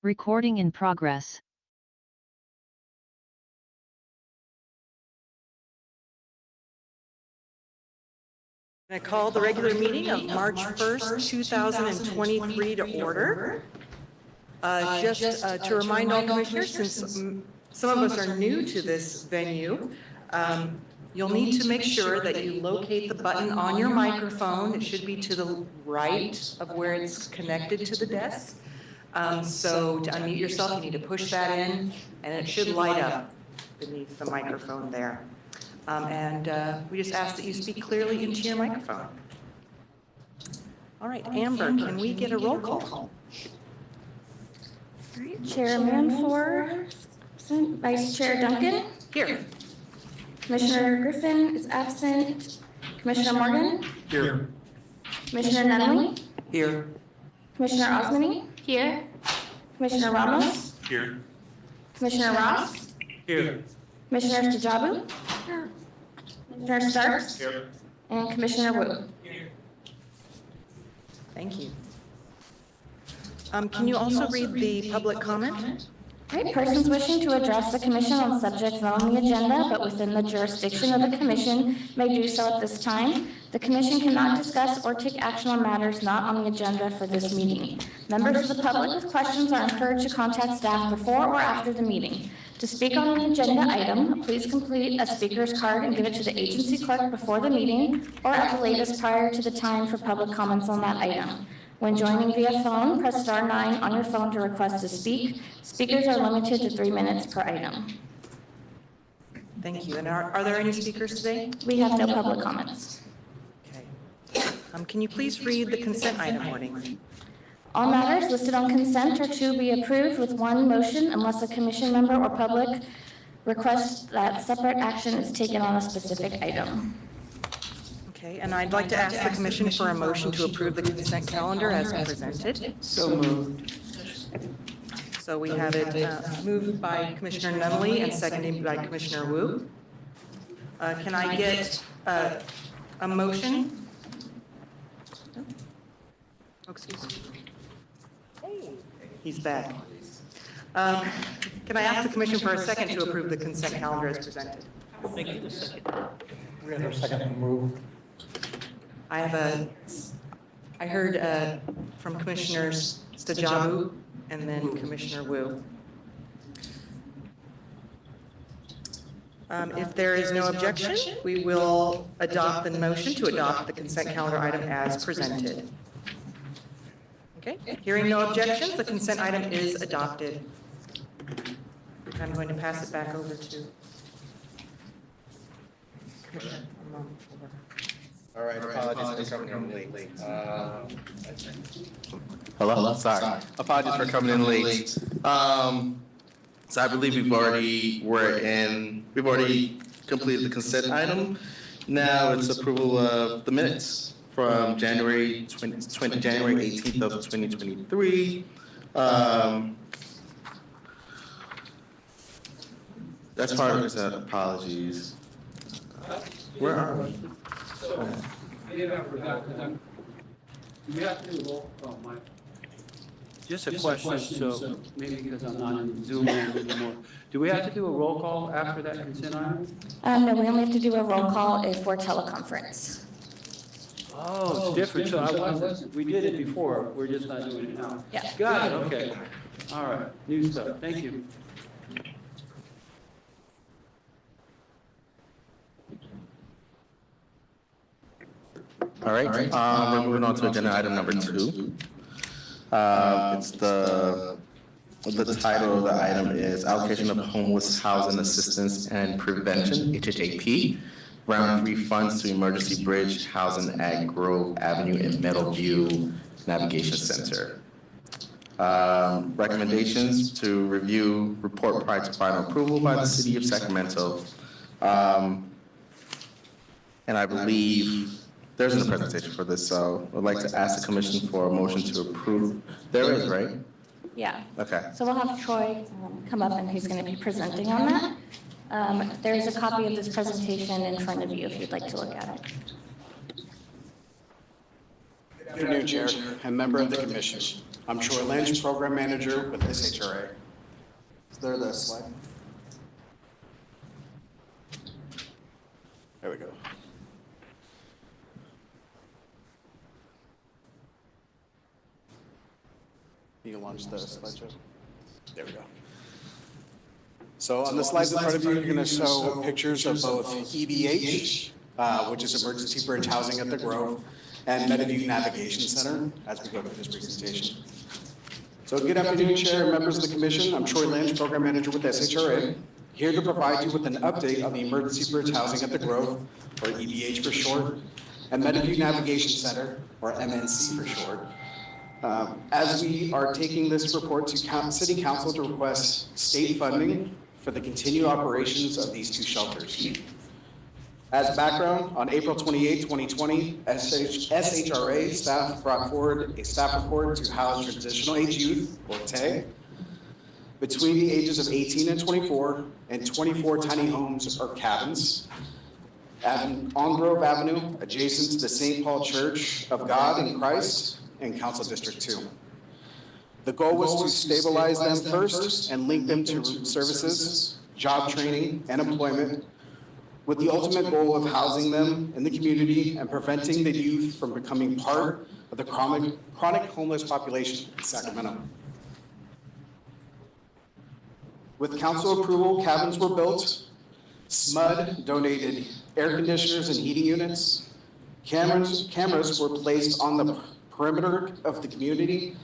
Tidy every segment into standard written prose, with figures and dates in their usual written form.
Recording in progress. I call the regular meeting of March 1st, 2023 to order. Just to remind all commissioners, since some of us are new to this venue, you'll need to make sure that you locate the button on your microphone. It should be to the right of where it's connected to the desk. So to unmute yourself, you need to push that in, and it should light up beneath the microphone there. We just ask that you speak clearly into your microphone. All right, Amber, can we get a roll call? All right, Chairman for absent, Vice Chair Duncan. Here. Commissioner Griffin is absent. Commissioner Morgan. Here. Commissioner Nunley. Here. Commissioner Osmany. Here. Commissioner Ramos. Here. Commissioner Ross. Here. Commissioner Stajabu. Commissioner Starks. Here. And Commissioner Wu. Here. Thank you. Can you also read the public comment? All right, persons wishing to address the commission on subjects not on the agenda but within the jurisdiction of the commission may do so at this time. The commission cannot discuss or take action on matters not on the agenda for this meeting. Members of the public with questions are encouraged to contact staff before or after the meeting. To speak on an agenda item, please complete a speaker's card and give it to the agency clerk before the meeting or at the latest prior to the time for public comments on that item. When joining via phone, press *9 on your phone to request to speak. Speakers are limited to 3 minutes per item. Thank you. And are there any speakers today? We have no public comments. Okay. Can you please read the consent item warning? All matters listed on consent are to be approved with one motion unless a commission member or public requests that separate action is taken on a specific item. Okay, and I'd like to ask the commission for a motion to approve the consent calendar as presented. So moved. So we have it moved by Commissioner Nunley and seconded by Commissioner Wu. Can I get a motion? Oh, excuse me. Hey, he's back. Can I ask the commission for a second to approve the consent calendar as presented? Thank you. We have a second move. I heard from Commissioners Stajabu and then Commissioner Wu. If there is no objection, we will adopt the motion to adopt the consent calendar item as presented. Okay, hearing no objections, the consent item is adopted. I'm going to pass it back over to Commissioner. All right, apologies for coming in late. Hello? Sorry. Apologies for coming in late. So I believe we've already completed the consent item. Now it's approval of the minutes from January 18th of 2023. That's part of it. Apologies. Where are we? We have to do a roll call, Mike. Just a question, so maybe because I'm not in Zoom anymore. Do we have to do a roll call after that consent item? No, we only have to do a roll call if we're teleconference. Oh, it's different, so I wasn't, we did it before, we're just not doing it now. Yeah. Got it, okay. All right, new stuff, thank you. All right, we're moving on to agenda item number 2. It's the title of the item is Allocation of Homeless Housing Assistance and Prevention, HHAP, Round 3 Funds to Emergency Bridge Housing at Grove Avenue in Meadowview Navigation Center. Recommendations to review report prior to final approval by the City of Sacramento. And I believe there's no presentation for this, so I'd like to ask the commission for a motion to approve. There is, right? Yeah. Okay. So we'll have Troy come up and he's going to be presenting on that. There's a copy of this presentation in front of you if you'd like to look at it. Good afternoon, Chair and member of the Commission. I'm Troy Lynch, Program Manager with SHRA. Is there the slide? There we go. You can launch the slideshow. There we go. So on the slides in front of you, you're going to show pictures of both EBH, which is Emergency Bridge Housing at the Grove, and Meadowview Navigation Center as we go through this presentation. So good afternoon, Chair and members of the Commission. I'm Troy Lynch, Program Manager with SHRA, here to provide you with an update on the Emergency Bridge Housing at the Grove, or EBH for short, and Meadowview Navigation Center, or MNC for short, as we are taking this report to City Council to request state funding for the continued operations of these two shelters. As background, on April 28, 2020, SHRA staff brought forward a staff report to house transitional age youth, or TAY, between the ages of 18 and 24, and 24 tiny homes or cabins on Grove Avenue, adjacent to the St. Paul Church of God in Christ in Council District 2. The goal was to stabilize them first and link them to services, job training, and employment, with the ultimate goal of housing them in the community and preventing the youth from becoming part of the chronic homeless population in Sacramento. With council approval, cabins were built. SMUD donated air conditioners and heating units. Cameras were placed on the perimeter of the community,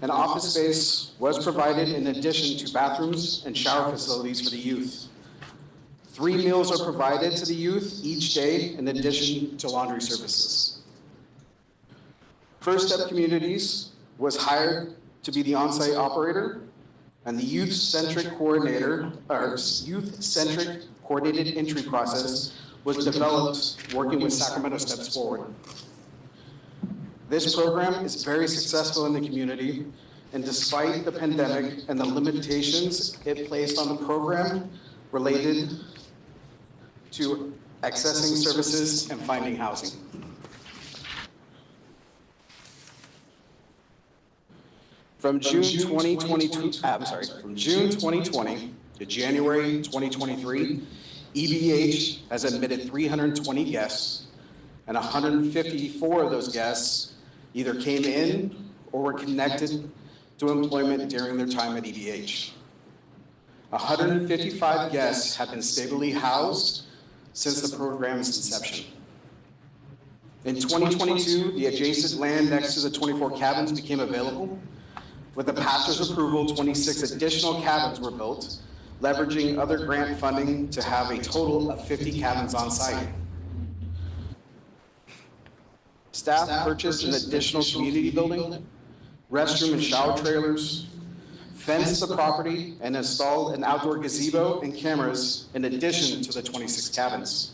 and office space was provided in addition to bathrooms and shower facilities for the youth. 3 meals are provided to the youth each day in addition to laundry services. First Step Communities was hired to be the on-site operator, and the youth-centric coordinated entry process was developed working with Sacramento Steps Forward. This program is very successful in the community, and despite the pandemic and the limitations it placed on the program related to accessing services and finding housing. From June 2020 to January 2023, EBH has admitted 320 guests, and 154 of those guests either came in or were connected to employment during their time at EBH. 155 guests have been stably housed since the program's inception. In 2022, the adjacent land next to the 24 cabins became available. With the pastor's approval, 26 additional cabins were built, leveraging other grant funding to have a total of 50 cabins on site. Staff purchased an additional community building, restroom and shower trailers, fenced the property, and installed an outdoor gazebo and cameras in addition to the 26 cabins.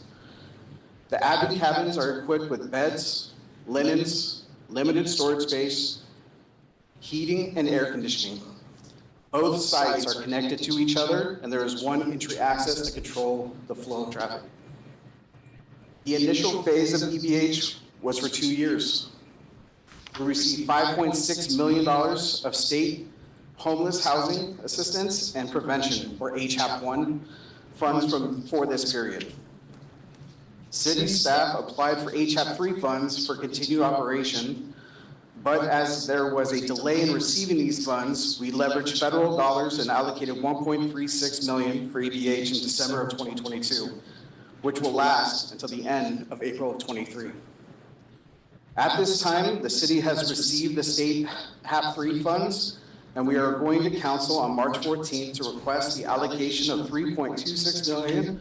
The added cabins are equipped with beds, linens, limited storage space, heating, and air conditioning. Both sites are connected to each other, and there is one entry access to control the flow of traffic. The initial phase of EBH was for 2 years. We received $5.6 million of state homeless housing assistance and prevention, or HHAP-1, funds for this period. City staff applied for HHAP-3 funds for continued operation, but as there was a delay in receiving these funds, we leveraged federal dollars and allocated $1.36 million for EBH in December of 2022, which will last until the end of April of 23. At this time, the city has received the state HAP-3 funds, and we are going to council on March 14th to request the allocation of $3.26 million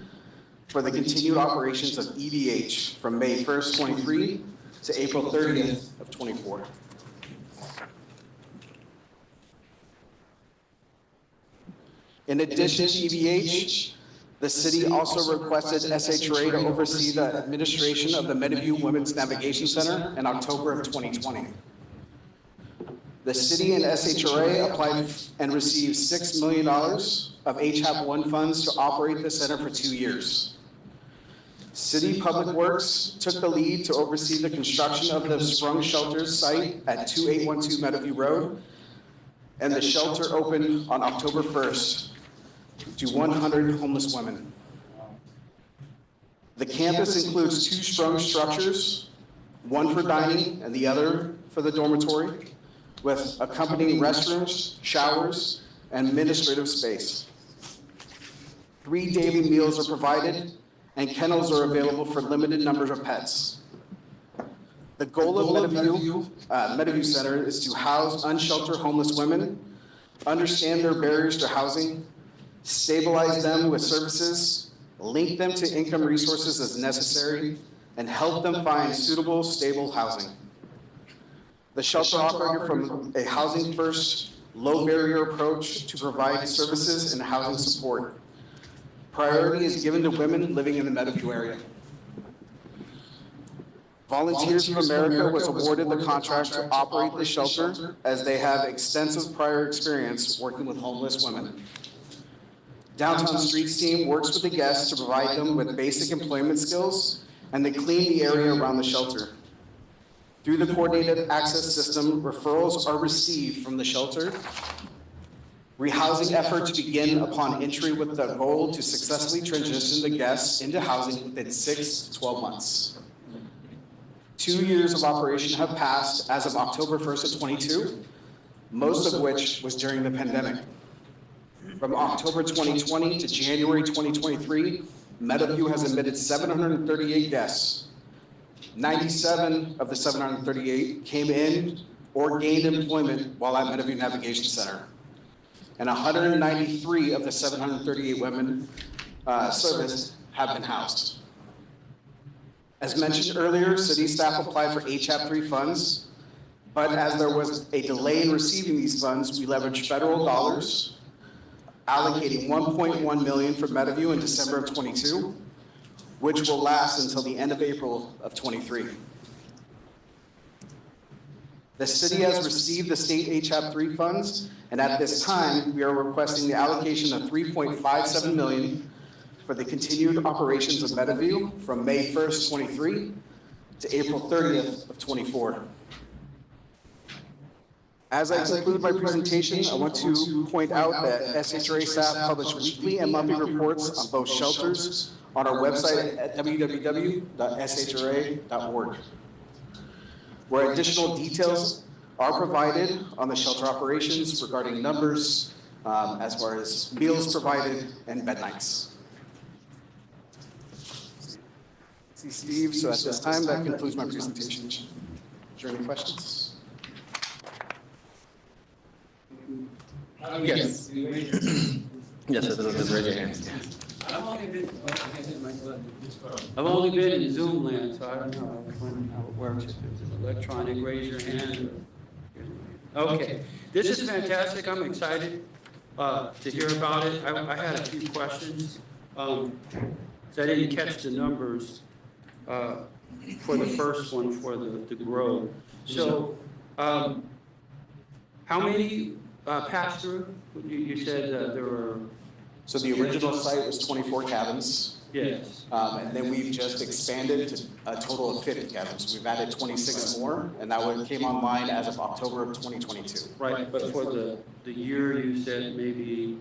for the continued operations of EBH from May 1st, 23 to April 30th of 24. In addition to EBH, the city also requested SHRA to oversee the administration of the Meadowview Women's Navigation Center in October of 2020. The city and SHRA applied and received $6 million of HHAP-1 funds to operate the center for 2 years. City Public Works took the lead to oversee the construction of the Sprung Shelters site at 2812 Meadowview Road and the shelter opened on October 1st to 100 homeless women. The campus includes 2 sprung structures, one for dining and the other for the dormitory, with accompanying restrooms, showers, and administrative space. 3 daily meals are provided, and kennels are available for limited numbers of pets. The goal of Meadowview Center is to house unsheltered homeless women, understand their barriers to housing, stabilize them with services, link them to income resources as necessary, and help them find suitable, stable housing. The shelter operated from a housing-first, low-barrier approach to provide services and housing support. Priority is given to women living in the Meadowview area. Volunteers of America was awarded the contract to operate the shelter as they have extensive prior experience working with homeless women. Downtown Streets team works with the guests to provide them with basic employment skills, and they clean the area around the shelter. Through the coordinated access system, referrals are received from the shelter. Rehousing efforts begin upon entry with the goal to successfully transition the guests into housing within 6 to 12 months. 2 years of operation have passed as of October 1st of 22, most of which was during the pandemic. From October 2020 to January 2023, Meadowview has admitted 738 guests. 97 of the 738 came in or gained employment while at Meadowview Navigation Center. And 193 of the 738 women serviced have been housed. As mentioned earlier, city staff applied for HAP 3 funds, but as there was a delay in receiving these funds, we leveraged federal dollars, allocating $1.1 million for Meadowview in December of 22, which will last until the end of April of 23. The city has received the state HAP 3 funds, and at this time, we are requesting the allocation of $3.57 million for the continued operations of Meadowview from May 1st, 23 to April 30th of 24. As I conclude my presentation, I want to point out that SHRA staff publish weekly and monthly reports on both shelters on our website at www.shra.org, where additional details are provided on the shelter operations regarding numbers, as far as meals provided and bed nights. See Steve, so at this time, that concludes my presentation. Is there any questions? Yes. Yes, just raise your hand. I've only been in Zoom land, so I don't know how it works, if it's electronic, raise your hand. Okay, this is fantastic, I'm excited to hear about it. I had a few questions, so I didn't catch the numbers for the first one, for the grow. So, how many passed through? You said there were... So the original site was 24 cabins. Yes. And then we've just expanded to a total of 50 cabins. We've added 26 more, and that one came online as of October of 2022. Right, but for the year, you said maybe,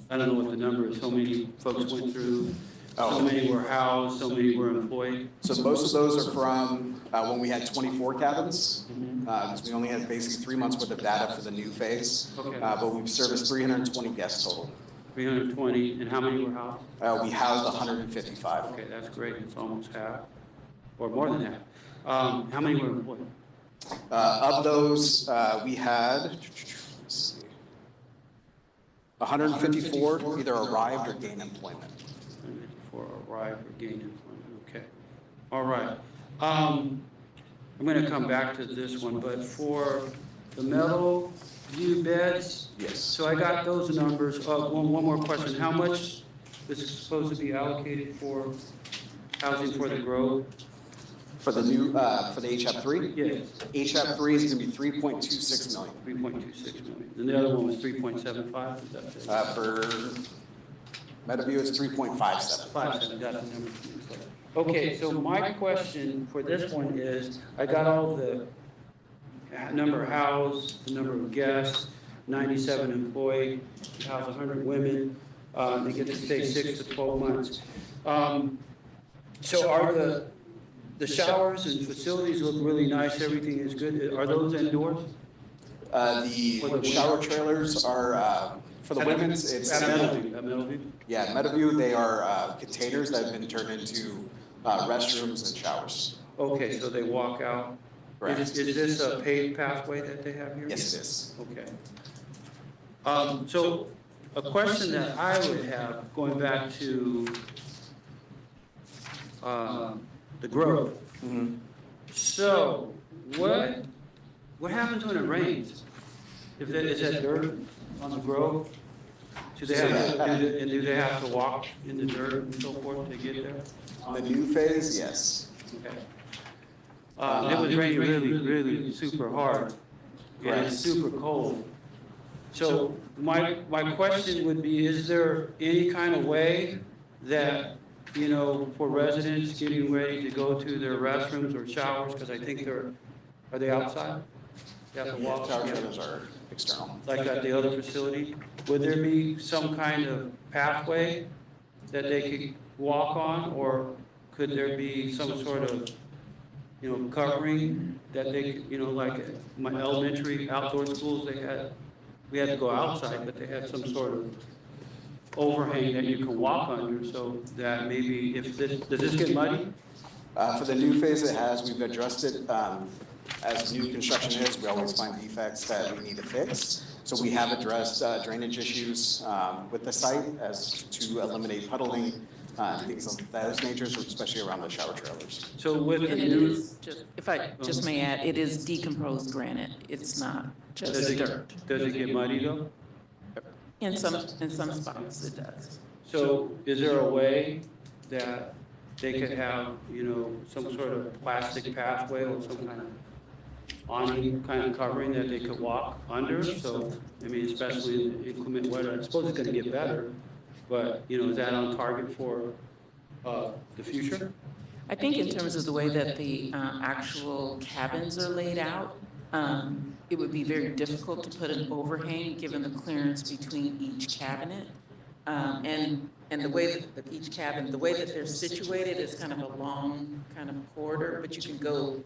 I don't know what the number is, so many folks went through, so many were housed, so many were employed? So most of those are from when we had 24 cabins, because we only had basically 3 months worth of data for the new phase. Okay. But we've serviced 320 guests total. 320, and how many were housed? We housed 155. Okay, that's great, it's almost half, or more than half. How many were employed? Of those, we had, let's see, 154 either arrived or gained employment. 154 arrived or gained employment, okay. All right. I'm going to come back to this one, but for the metal view beds, yes. So I got those numbers. One more question. How much is supposed to be allocated for housing for the grove? For the new, for the HAP 3? Yes. HAP 3 is going to be 3.26 million. 3.26 million. And the other one was 3.75, is that it? For Meadowview, it's 3.57. 5, got the number. Okay, so my question for this one is, I got all the number of housed, the number of guests. 97 employee, house 100 women. They get to stay 6 to 12 months. So are the showers and facilities look really nice, everything is good. Are those indoors? The shower trailers are, for the women's, it's. At Meadowview. Yeah, Meadowview, they are containers that have been turned into restrooms and showers. Okay, so they walk out. Correct. Is this a paved pathway that they have here? Yes, it is. Okay. So a question that I would have, going back to the growth. Mhm. So what happens when it rains? Is that dirt on the grove? Do they have to walk in the dirt and so forth to get there? On the new phase, yes. Okay. It was raining really super hard, and it's super cold. So my question would be, is there any kind of way that, you know, for residents getting ready to go to their restrooms or showers, because I think are they outside? You have to walk. Shower trailers are external. Like at the other facility, would there be some kind of pathway that they could walk on, or could there be some sort of, you know, covering that they could, you know, like at my elementary outdoor schools, we had to go outside, but they had some sort of overhang that you can walk under, so that maybe if does this get muddy? For the new phase it has, we've addressed it, as new construction is, we always find defects that we need to fix. So we have addressed drainage issues with the site as to eliminate puddling, things of that nature, especially around the shower trailers. So with the And it new, is, if I just may add, it is decomposed granite. It's not just dirt. does it get muddy though? In some spots it does. So is there a way that they could have, you know, some sort of plastic pathway or some kind of awning kind of covering that they could walk under? So, I mean, especially in inclement weather, I suppose it's gonna get better, but, you know, is that on target for the future? I think in terms of the way that the actual cabins are laid out, it would be very difficult to put an overhang, given the clearance between each cabinet. And the way that each cabin, the way that they're situated is kind of a long kind of corridor, but you can go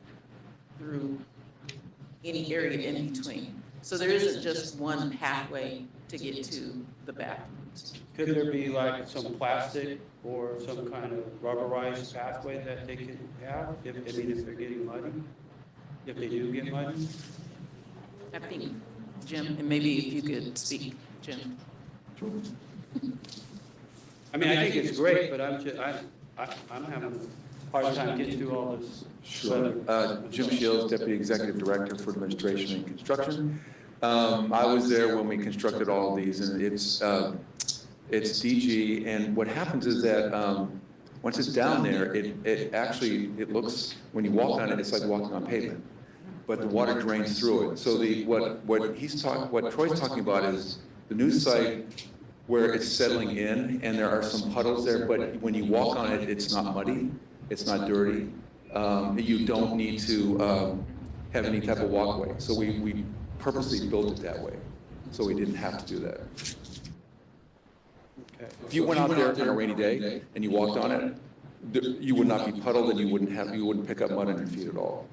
through any area in between. So there isn't just one pathway to get to the bathrooms. Could there be like some plastic or some kind of rubberized pathway that they could have, if they're getting muddy? If they do get muddy? I think, Jim, and maybe if you could speak, Jim. I mean, I think it's great, but I'm having a hard time getting through all this. Sure. Jim Shields, Deputy Executive Director for Administration and Construction. I was there when we constructed all of these, and it's DG, and what happens is that once it's down there, it looks, when you walk on it, it's like walking on pavement, but the water drains through it. So what Troy's talking about is the new site where it's settling in, and there are some puddles there, but when you walk on it, it's not muddy, it's not dirty. You don't need to have any type of walkway. So we purposely built it that way, so we didn't have to do that. Okay. If you went out there on a rainy day and you walked on it, you would not be puddled, and you wouldn't pick up mud on your feet at all.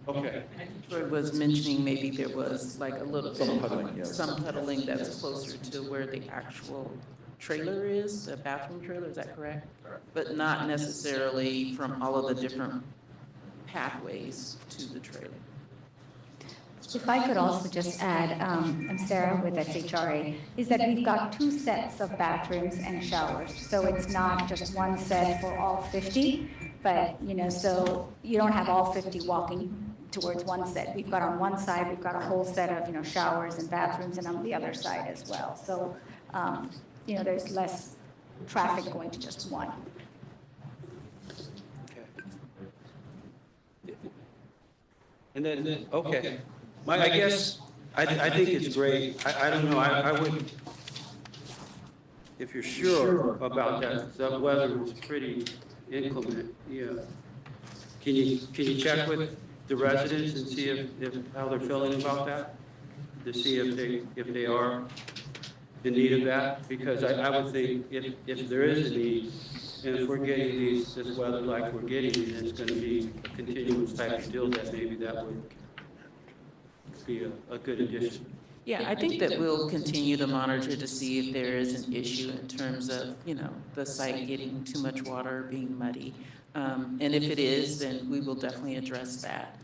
Okay. Troy was mentioning maybe there was like a little bit, Some puddling, yes. some puddling that's closer to where the actual trailer is, the bathroom trailer, is that correct? But not necessarily from all of the different pathways to the trailer. If I could also just add, I'm Sarah with SHRA, is that we've got 2 sets of bathrooms and showers. So it's not just one set for all 50, but, you know, so you don't have all 50 walking towards one set. We've got on one side, we've got a whole set of, you know, showers and bathrooms, and on the other side as well. So, you know, there's less traffic going to just one. Okay. And then, okay. I guess, I think it's great. I don't know, I would, if you're sure about that, the weather was pretty inclement, yeah. Can you check with the residents and see if how they're feeling about that? to see if they are in need of that, because I would think if there is a need, and if we're getting this weather like we're getting, and it's gonna be a continuous type of deal, that maybe that would be a good addition. Yeah, I think that we'll continue to monitor to see if there is an issue in terms of, the site getting too much water, being muddy. And if it is, then we will definitely address that.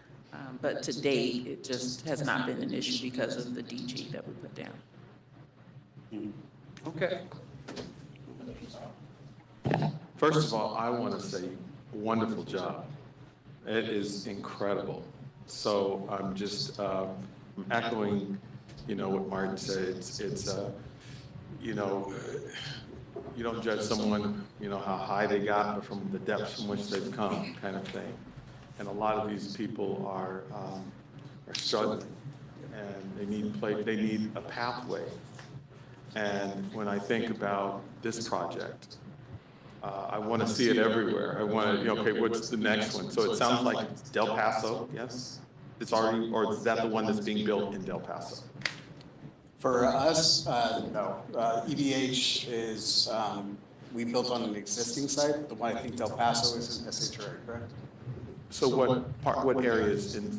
But to date, it just has not been an issue because of the DG that we put down. Okay. First of all, I want to say, wonderful job. It is incredible. So I'm just echoing, what Martin said. It's you don't judge someone, how high they got, but from the depths from which they've come, kind of thing. And a lot of these people are struggling, and they need a pathway. And when I think about this project, I want to see it everywhere. I want to, okay, what's the next one? So it sounds like it's Del Paso, yes? It's already, or is that the one that's being built in Del Paso? For us, no. EVH is, we built on an existing site. The one I think Del Paso is in SHRA, correct? So what areas in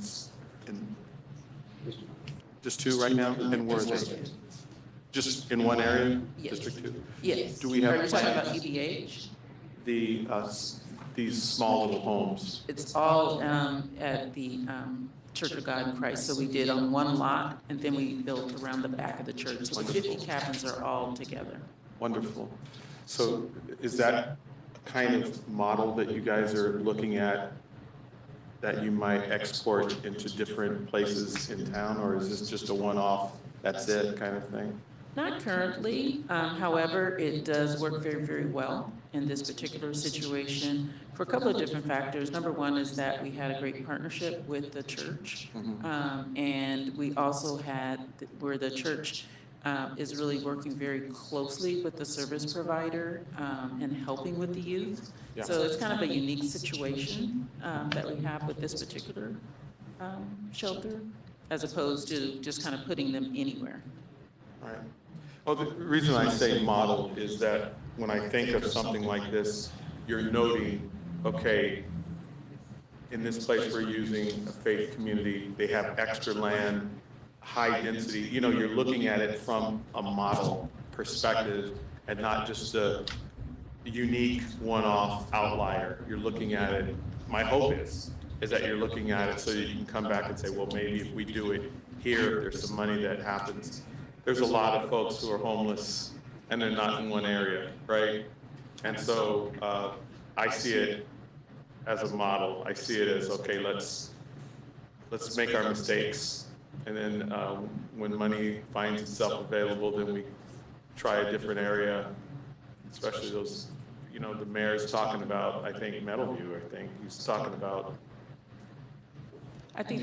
just two right now? And where are they? Just in one area? Yes. District 2? Yes. Do we have Are you talking plans? about EBH? These small little homes? It's all at the Church of God in Christ. So we did on one lot, and then we built around the back of the church. So the 50 cabins are all together. Wonderful. So is that kind of model that you guys are looking at that you might export into different places in town, or is this just a one-off, that's it kind of thing? Not currently. However, it does work very, very well in this particular situation for a couple of different factors. Number one is that we had a great partnership with the church. And we also had where the church is really working very closely with the service provider and helping with the youth. Yeah. So it's kind of a unique situation that we have with this particular shelter, as opposed to just kind of putting them anywhere. All right. Well, the reason I say model is that when I think of something like this, you're noting, okay, in this place we're using a faith community, they have extra land, high density, you're looking at it from a model perspective and not just a unique one-off outlier. You're looking at it, my hope is that you're looking at it so that you can come back and say, well, maybe if we do it here, there's some money that happens. There's a lot of folks who are homeless and they're not in one area, right? And so I see it as a model. I see it as, okay, let's make our mistakes. And then when money finds itself available, then we try a different area, especially those, the mayor's talking about, I think, Meadowview, he's talking about. I think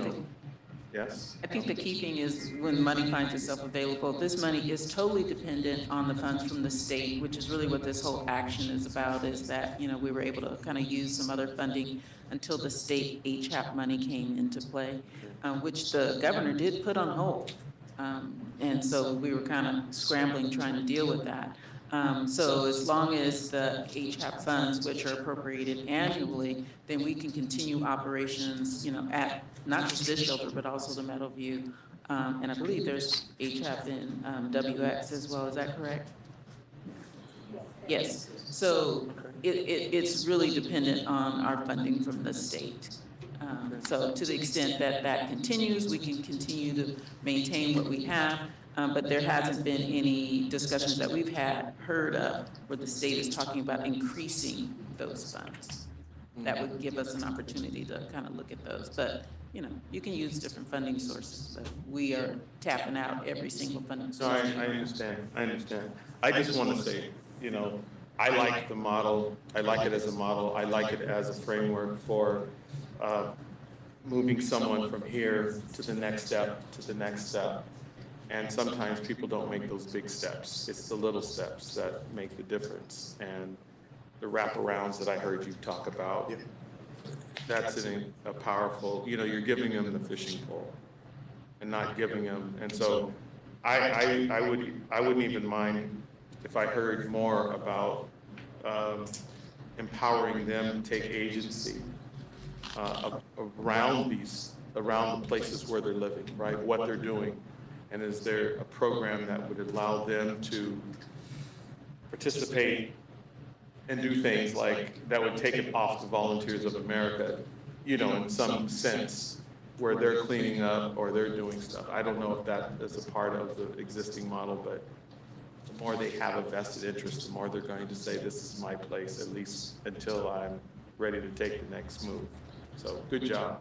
Yes? I think the key thing is when money finds itself available, this money is totally dependent on the funds from the state, which is really what this whole action is about, is that, we were able to kind of use some other funding until the state HAP money came into play, which the governor did put on hold. And so we were kind of scrambling, trying to deal with that. So as long as the HAP funds, which are appropriated annually, then we can continue operations, at not just this shelter, but also the Meadowview. And I believe there's HAP in WX as well. Is that correct? Yes. So it's really dependent on our funding from the state. So to the extent that that continues, we can continue to maintain what we have. But there hasn't been any discussions that we've heard of where the state is talking about increasing those funds. That would give us an opportunity to kind of look at those. But, you can use different funding sources, but we are tapping out every single funding So source. I understand. I just want to say, I like the model. I like it as a model. I like it as a framework for moving someone from here to the next step, to the next step. And sometimes people don't make those big steps. It's the little steps that make the difference. And the wraparounds that I heard you talk about, that's a powerful, you're giving them the fishing pole. and not giving them. And so I wouldn't even mind if I heard more about empowering them to take agency around the places where they're living, right? What they're doing. And is there a program that would allow them to participate and do things like that would take it off the Volunteers of America, you know, in some sense, where they're cleaning up or they're doing stuff. I don't know if that is a part of the existing model, but the more they have a vested interest, the more they're going to say, this is my place, at least until I'm ready to take the next move. So good job.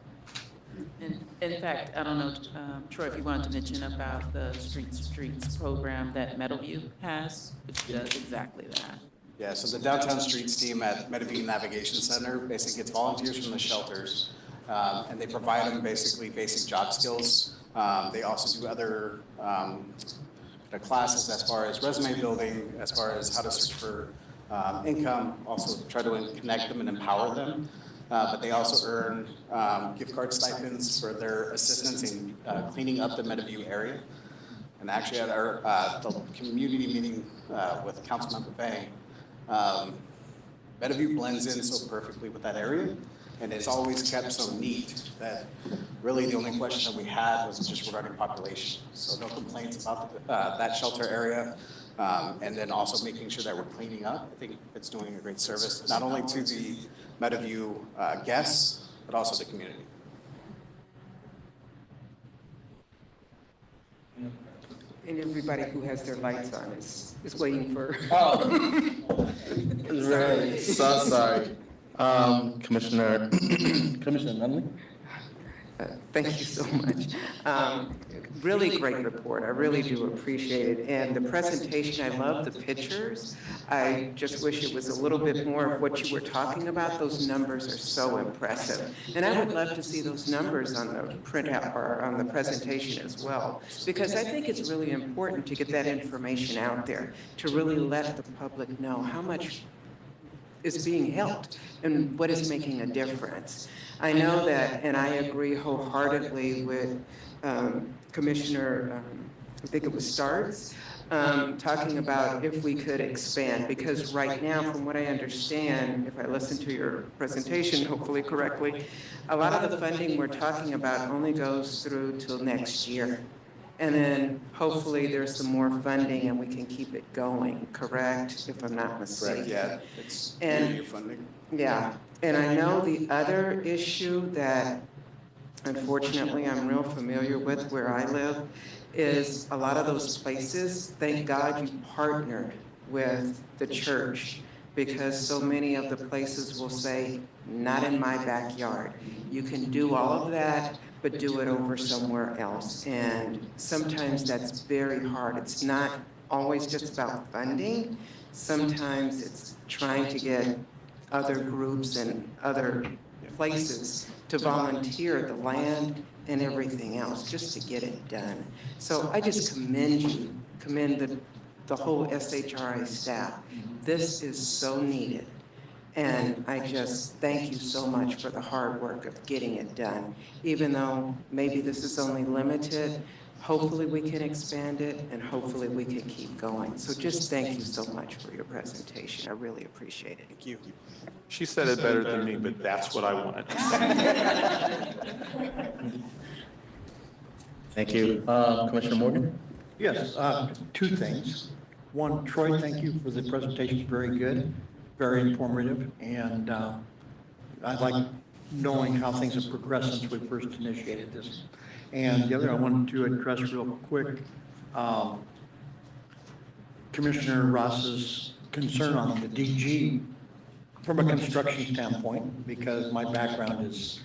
And in fact, I don't know, Troy, if you wanted to mention about the Streets program that Meadowview has, which does exactly that. Yeah, so the Downtown Streets team at Meadowview Navigation Center basically gets volunteers from the shelters, and they provide them basically basic job skills. They also do other classes as far as resume building, as far as how to search for income, also try to connect them and empower them. But they also earn gift card stipends for their assistance in cleaning up the Meadowview area. And actually at our the community meeting with Councilmember Vang, Meadowview blends in so perfectly with that area, and it's always kept so neat that really the only question that we had was just regarding population. So no complaints about that shelter area, and then also making sure that we're cleaning up. I think it's doing a great service, not only to the Meadowview guests, but also the community. And everybody who has their lights on is waiting for. Right. So sorry. Commissioner Nunley? Thank you so much. Really great report. I really do appreciate it. And the presentation, I love the pictures. I just wish it was a little bit more of what you were talking about. Those numbers are so impressive. And I would love to see those numbers on the printout or on the presentation as well, because I think it's really important to get that information out there, to really let the public know how much is being helped and what is making a difference. I know that, and I agree wholeheartedly with Commissioner, I think it was Starks, talking about if we could expand, because right now, from what I understand, if I listen to your presentation hopefully correctly, a lot of the funding we're talking about only goes through till next year. And then hopefully there's some more funding and we can keep it going, correct, if I'm not mistaken? Correct, yeah, it's And funding. yeah, and I know the other issue that unfortunately I'm real familiar with where I live is a lot of those places, thank God you partnered with the church, because so many of the places will say, not in my backyard. You can do all of that, but do it over somewhere else. And sometimes that's very hard. It's not always just about funding. Sometimes it's trying to get other groups and other places to volunteer the land and everything else just to get it done. So I just commend the whole SHRA staff. This is so needed. And I just thank you so much for the hard work of getting it done. Even though maybe this is only limited, hopefully we can expand it and hopefully we can keep going. So just thank you so much for your presentation. I really appreciate it. Thank you. She said it better than me, but that's what I wanted to say. Thank you. Commissioner Morgan? Yes, two things. One, Troy, thank you for the presentation, very good, very informative, and I like knowing how things have progressed since we first initiated this. And the other I wanted to address real quick, Commissioner Ross's concern on the DG from a construction standpoint, because my background is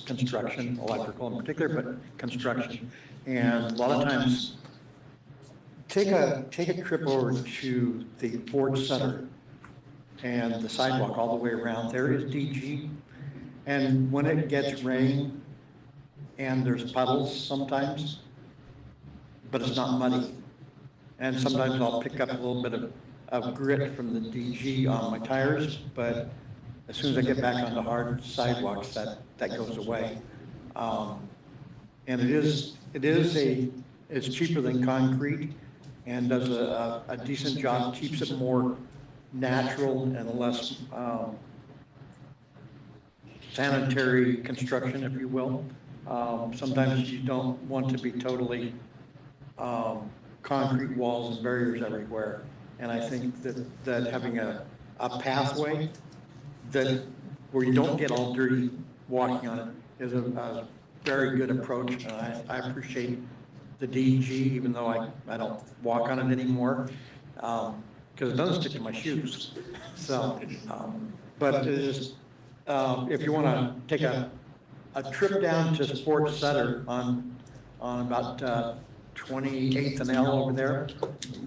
construction, electrical in particular, but construction. And a lot of times, take a trip over to the Ford Center and the sidewalk all the way around. There is DG. And when it gets rain and there's puddles sometimes, but it's not muddy. And sometimes I'll pick up a little bit of grit from the DG on my tires, but as soon as I get back on the hard sidewalks, that goes away. And it's cheaper than concrete and does a decent job, keeps it more natural and less sanitary construction, if you will. Sometimes you don't want to be totally concrete walls and barriers everywhere. And I think that having a pathway where you don't get all dirty walking on it is a very good approach. And I appreciate the DG, even though I don't walk on it anymore, because it doesn't stick to my shoes. So, but it is, if you want to take a trip down to Sports Center on about 28th and L over there,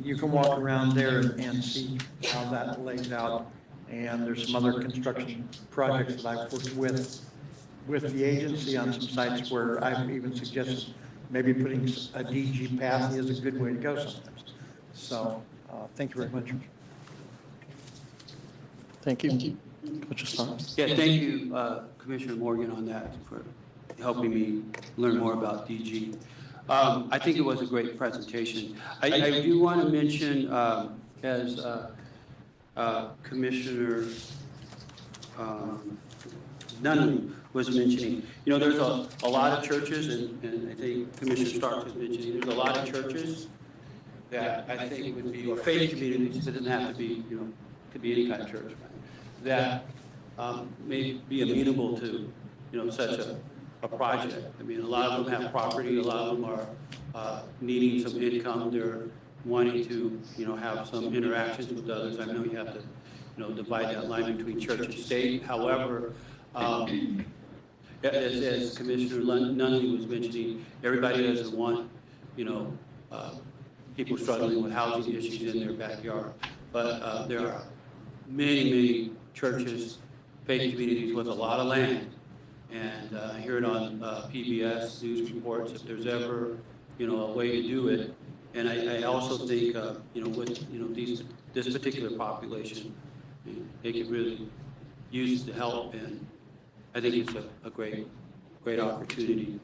you can walk around there and see how that lays out. And there's some other construction projects that I've worked with the agency on some sites where I've even suggested maybe putting a DG path is a good way to go sometimes. So, thank you very much. Thank you. Commissioner Starnes? Yeah, thank you, Commissioner Morgan, on that for helping me learn more about DG. I think it was a great presentation. I do want to mention, as Commissioner Nunley was mentioning, you know, there's a lot of churches, and I think Commissioner Starks was mentioning, there's a lot of churches that I think would be, or faith communities, it doesn't have to be, you know, could be any kind of church, right, that may be amenable to, you know, such a project. I mean, a lot of them have property, a lot of them are needing some income, they're wanting to, you know, have some interactions with others. I know you have to, you know, divide that line between church and state. However, as Commissioner Nunley was mentioning, everybody doesn't want, you know, people struggling with housing issues in their backyard. But there are many churches, faith communities with a lot of land. And I hear it on PBS news reports if there's ever, you know, a way to do it. And I also think, you know, with, you know, this particular population, they could really use the help, and I think it's a great opportunity.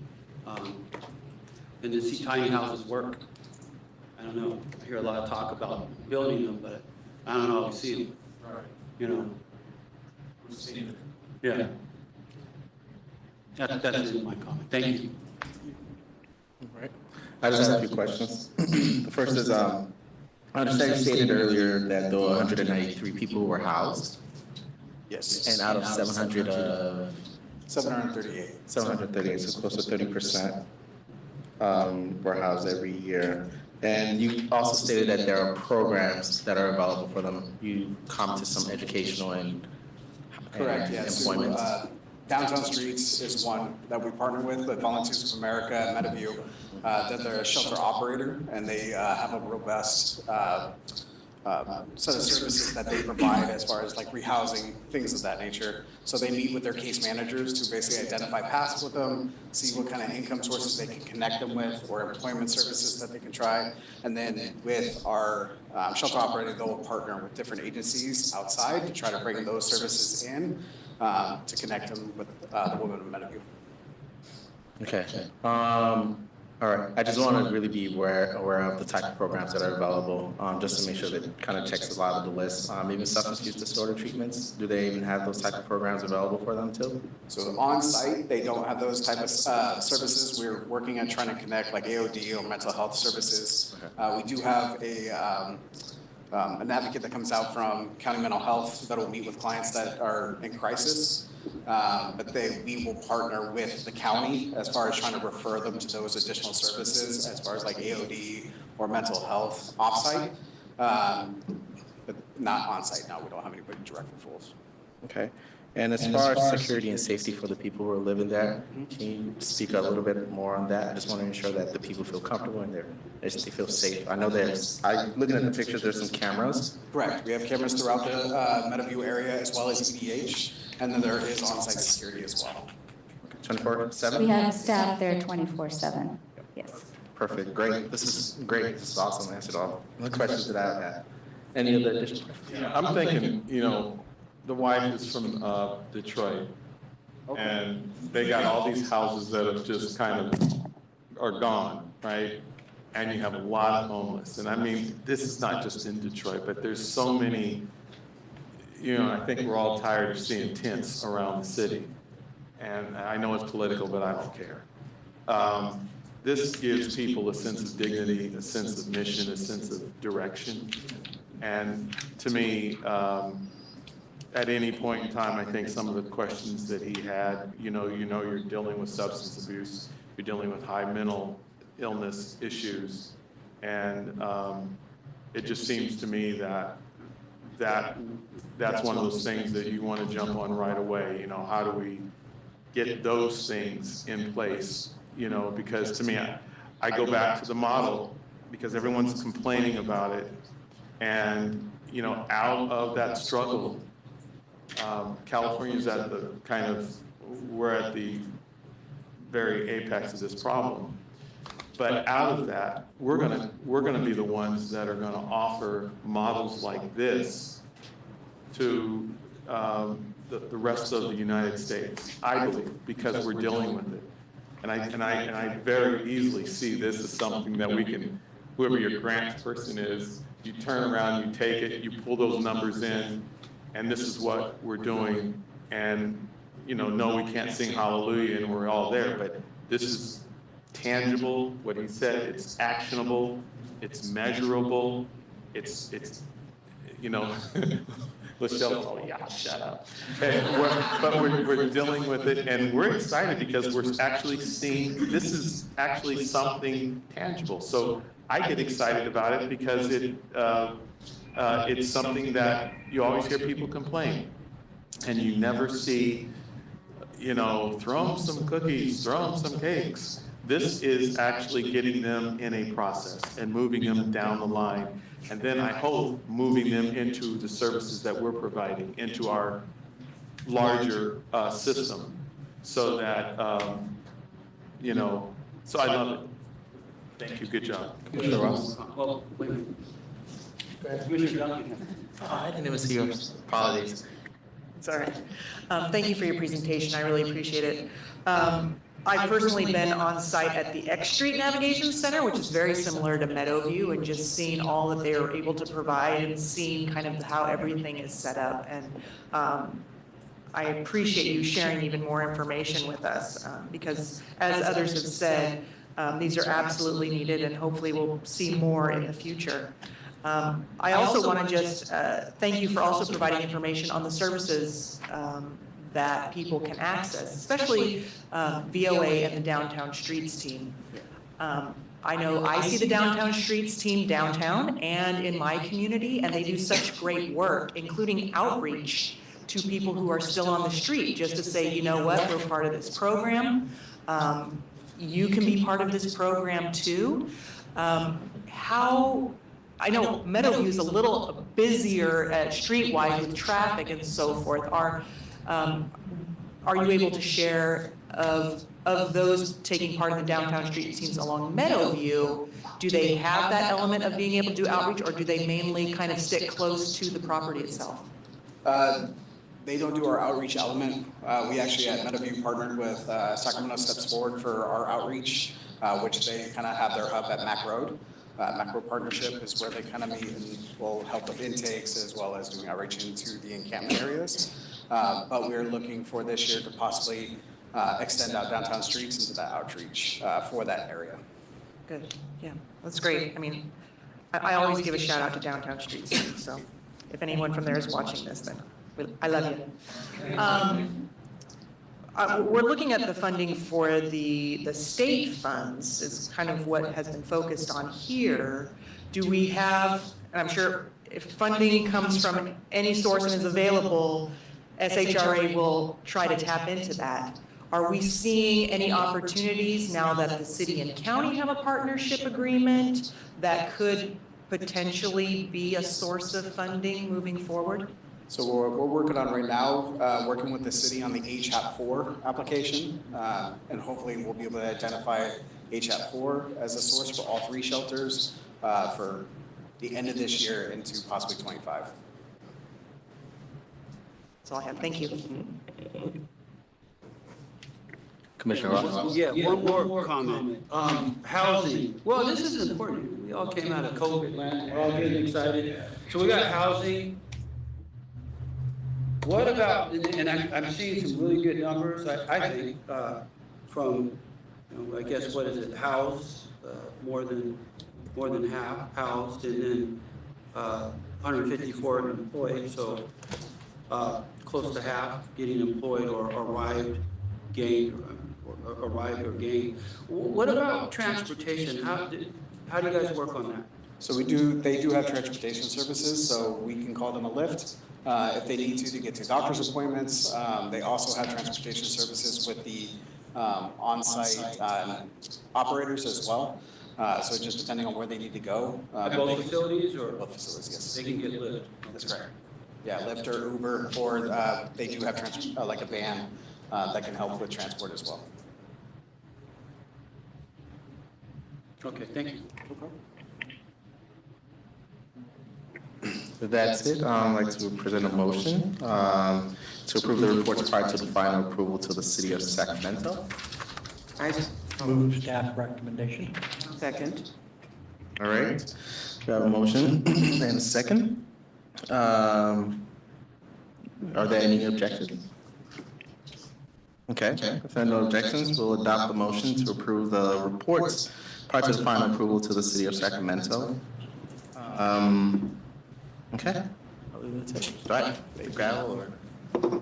And to see tiny houses work, I don't know. I hear a lot of talk about building them, but I don't know if I see them. You know. Yeah. That's my comment. Thank you. All right. I just have a few questions. The first is, I understand you stated earlier that there were 193 people who were housed, Yes. and out of 700, 738. 738, so close to 30%, were housed every year. And you also stated that there are programs that are available for them. You commented some educational and Correct, yes. employment. Downtown Streets is one that we partner with Volunteers of America, Meadowview. They're a shelter operator, and they have a robust set of services that they provide as far as like rehousing, things of that nature. So they meet with their case managers to basically identify paths with them, see what kind of income sources they can connect them with, or employment services that they can try. And then with our shelter operator, they'll partner with different agencies outside to try to bring those services in to connect them with the women of Meadowview. Okay. All right. I just want to really be aware of the type of programs that are available, just to make sure that it kind of checks a lot of the list. Even substance use disorder treatments, do they even have those type of programs available for them too? So on site, they don't have those type of services. We're working on trying to connect like AOD or mental health services. We do have an advocate that comes out from County Mental Health that will meet with clients that are in crisis. But we will partner with the county as far as trying to refer them to those additional services as far as like AOD or mental health offsite, but not on-site. No, we don't have anybody direct referrals. Okay. And as far as security and safety for the people who are living there, can you speak a little bit more on that? I just want to ensure that the people feel comfortable and they feel safe. I know looking at the pictures, there's some cameras. Correct. We have cameras throughout the Meadowview area as well as EDH, and then there is on-site security as well. 24/7? We have staff there 24/7, yes. Perfect. Great. This is great. This is awesome. Answered all the questions that I had. Any other additional questions? I'm thinking, you know, the wife is from Detroit, and they got all these houses that have just kind of are gone, right? And you have a lot of homeless. And I mean, this is not just in Detroit, but there's so many, I think we're all tired of seeing tents around the city. And I know it's political, but I don't care. This gives people a sense of dignity, a sense of mission, a sense of direction. And to me, at any point in time, I think some of the questions that he had, you're dealing with substance abuse, you're dealing with high mental illness issues, and it just seems to me that's one of those things that you want to jump on right away. How do we get those things in place? Because to me, I go back to the model because everyone's complaining about it, and out of that struggle. California's at the we're at the very apex of this problem. But out of that, we're gonna be the ones that are gonna offer models like this to the rest of the United States, I believe, because we're dealing with it. And I very easily see this as something that we can, whoever your grants person is, you turn around, you take it, you pull those numbers in, and this is what we're doing. And, no, we can't sing hallelujah and we're all there, but this is tangible, what he said, it's actionable, it's measurable, it's Lachelle, oh yeah, shut up. But we're dealing with it, and we're excited because we're actually seeing, this is actually something tangible. So I get excited about it because it's something that you always hear people complain, and you never see, throw them some cookies, throw them some cakes. This is actually getting them in a process and moving them down the line. And then I hope moving them into the services that we're providing, into our larger system, so that, so I love it. Thank you, good job. Commissioner Ross? Well, wait a minute. Commissioner Duncan. Oh, I didn't even see yours. Apologies. It's all right. Thank you for your presentation. I really appreciate it. I've personally been on site at the X Street Navigation Center, which is very similar to Meadowview, and just seeing all that they are able to provide and seeing kind of how everything is set up. And I appreciate you sharing even more information with us because, as others have said, these are absolutely needed, and hopefully we'll see more in the future. I also want to just thank you for also providing information on the services that people can access, especially VOA and the Downtown Streets team. I know I see the Downtown Streets team downtown and in my community, and they do such great work, including outreach to people who are still on the street, just to say, you know what, we're part of this program. You can be part of this program too. I know Meadowview is a little busier street-wise with traffic and so forth. Are you able to share of those taking part in the Downtown Street teams along Meadowview? Do they have that element of being able to do outreach, or do they mainly kind of stick close to the property itself? They don't do our outreach element. We actually at Meadowview partnered with Sacramento Steps Forward for our outreach, which they kind of have their hub at Mac Road. Mac Road Partnership is where they kind of meet and will help with intakes as well as doing outreach into the encampment areas. But we're looking for this year to possibly extend out Downtown Streets into that outreach for that area. Good, yeah, that's great. I mean, I always give a shout out to Downtown Streets, so if anyone from there is watching this, then I love you. We're looking at the funding for the state funds is kind of what has been focused on here. Do we have, and I'm sure if funding comes from any source and is available, SHRA will try to tap into that. Are we seeing any opportunities now that the city and county have a partnership agreement that could potentially be a source of funding moving forward? So we're working on right now, working with the city on the HHAP-4 application, and hopefully we'll be able to identify HHAP-4 as a source for all 3 shelters for the end of this year into possibly 25. That's all I have. Thank you. Commissioner Ross? Yeah, one more comment. Housing. Well, this is important. We all came out of COVID land. We're all getting excited. So we got housing. What about, and I'm seeing some really good numbers, I think, from, I guess, what is it, housed, more than half housed, and then 154 employed, so close to half getting employed or arrived, gained, or arrived or gained. What about transportation? How do you guys work on that? So they do have transportation services, so we can call them a Lyft if they need to get to doctor's appointments. They also have transportation services with the on-site operators as well. So just depending on where they need to go. At both facilities or? Both facilities, yes. They can get Lyft. That's correct. Yeah, Lyft or Uber, or they do have like a van that can help with transport as well. Okay, thank you. If that's it, I'd like to present a motion to approve the reports prior to the final approval to the city of Sacramento. I Move staff recommendation. second. All right, we have a motion and a second. Are there any objections? Okay, if there are no objections, we'll adopt the motion to approve the reports prior to the final approval to the city of Sacramento. Okay. I'll leave it to you. Right, gravel or? All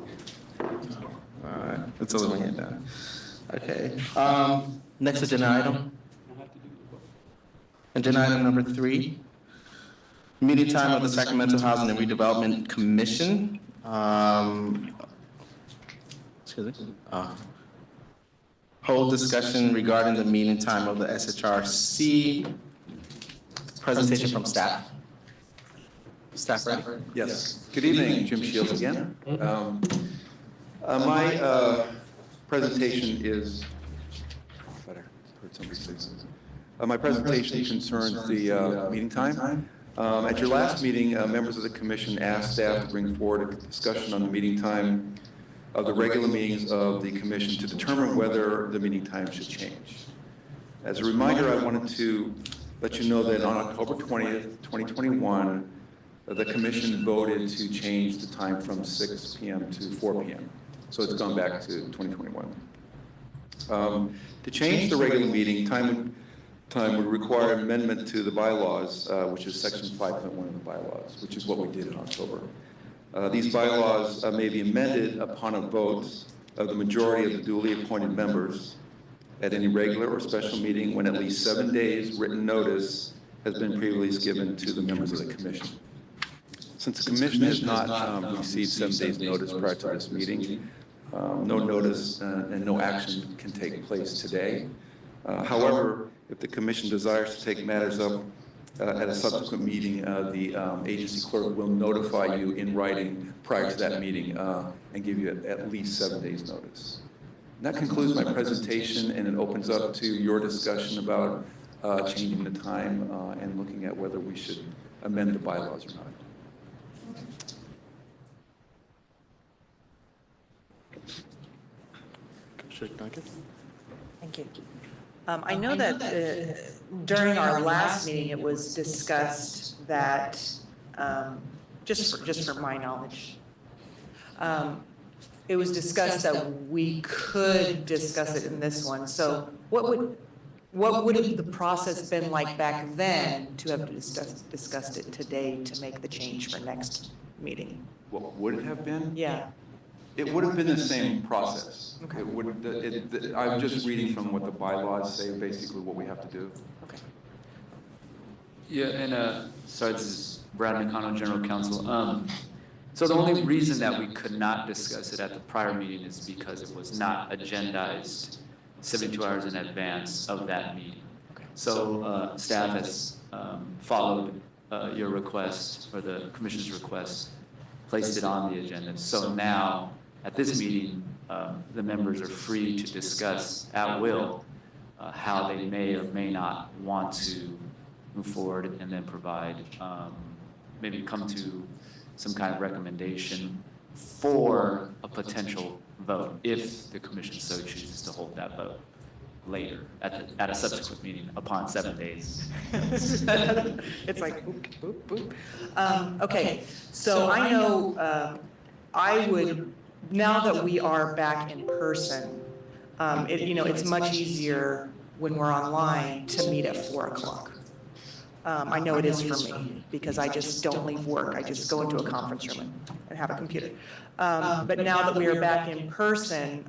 right, it's only one hand down. Okay, next agenda item. Agenda item number 3, meeting time of the Sacramento Housing and Redevelopment Commission. Excuse me. Whole discussion regarding the meeting time of the SHRC. Presentation from staff. Staff ready? Yes. Good evening, Jim Shields again. My presentation is, my presentation concerns the meeting time. At your last meeting, members of the commission asked staff to bring forward a discussion on the meeting time of the regular meetings of the commission to determine whether the meeting time should change. As a reminder, I wanted to let you know that on October 20th, 2021, the commission voted to change the time from 6 p.m. to 4 p.m. So it's gone back to 2021. To change the regular meeting, time would require amendment to the bylaws, which is section 5.1 of the bylaws, which is what we did in October. These bylaws may be amended upon a vote of the majority of the duly appointed members at any regular or special meeting when at least 7 days written notice has been previously given to the members of the commission. Since the commission has not received 7 days notice prior to this meeting, no notice and no action can take place today. However, if the commission desires to take matters up at a subsequent meeting, the agency clerk will notify you in writing prior to that meeting and give you at least 7 days notice. And that concludes my presentation, and it opens up to your discussion about changing the time and looking at whether we should amend the bylaws or not. Thank you. I know that during our last meeting, it was discussed that, just for my knowledge, it was discussed that we could discuss it in this one. So what would have the process been like back then to have discussed it today to make the change for next meeting? What would it have been? Yeah. It would have been the same process. Okay. It would, I'm just reading from what the bylaws say, basically what we have to do. Okay. Yeah, and sorry, this is Brad McConnell, General Counsel. So the only reason that we could not discuss it at the prior meeting is because it was not agendized 72 hours in advance of that meeting. Okay. So staff has followed your request, or the commission's request, placed it on the agenda. So now, at this meeting, the members are free to discuss at will how they may or may not want to move forward and then provide, maybe come to some kind of recommendation for a potential vote if the commission so chooses to hold that vote later at a subsequent meeting upon 7 days. It's like, boop, boop, boop. Okay, so I know I would, now that we are back in person, it's much easier when we're online to meet at 4 o'clock. I know it is for me, because I just don't leave work. I just go into a conference room and have a computer. But now that we are back in person,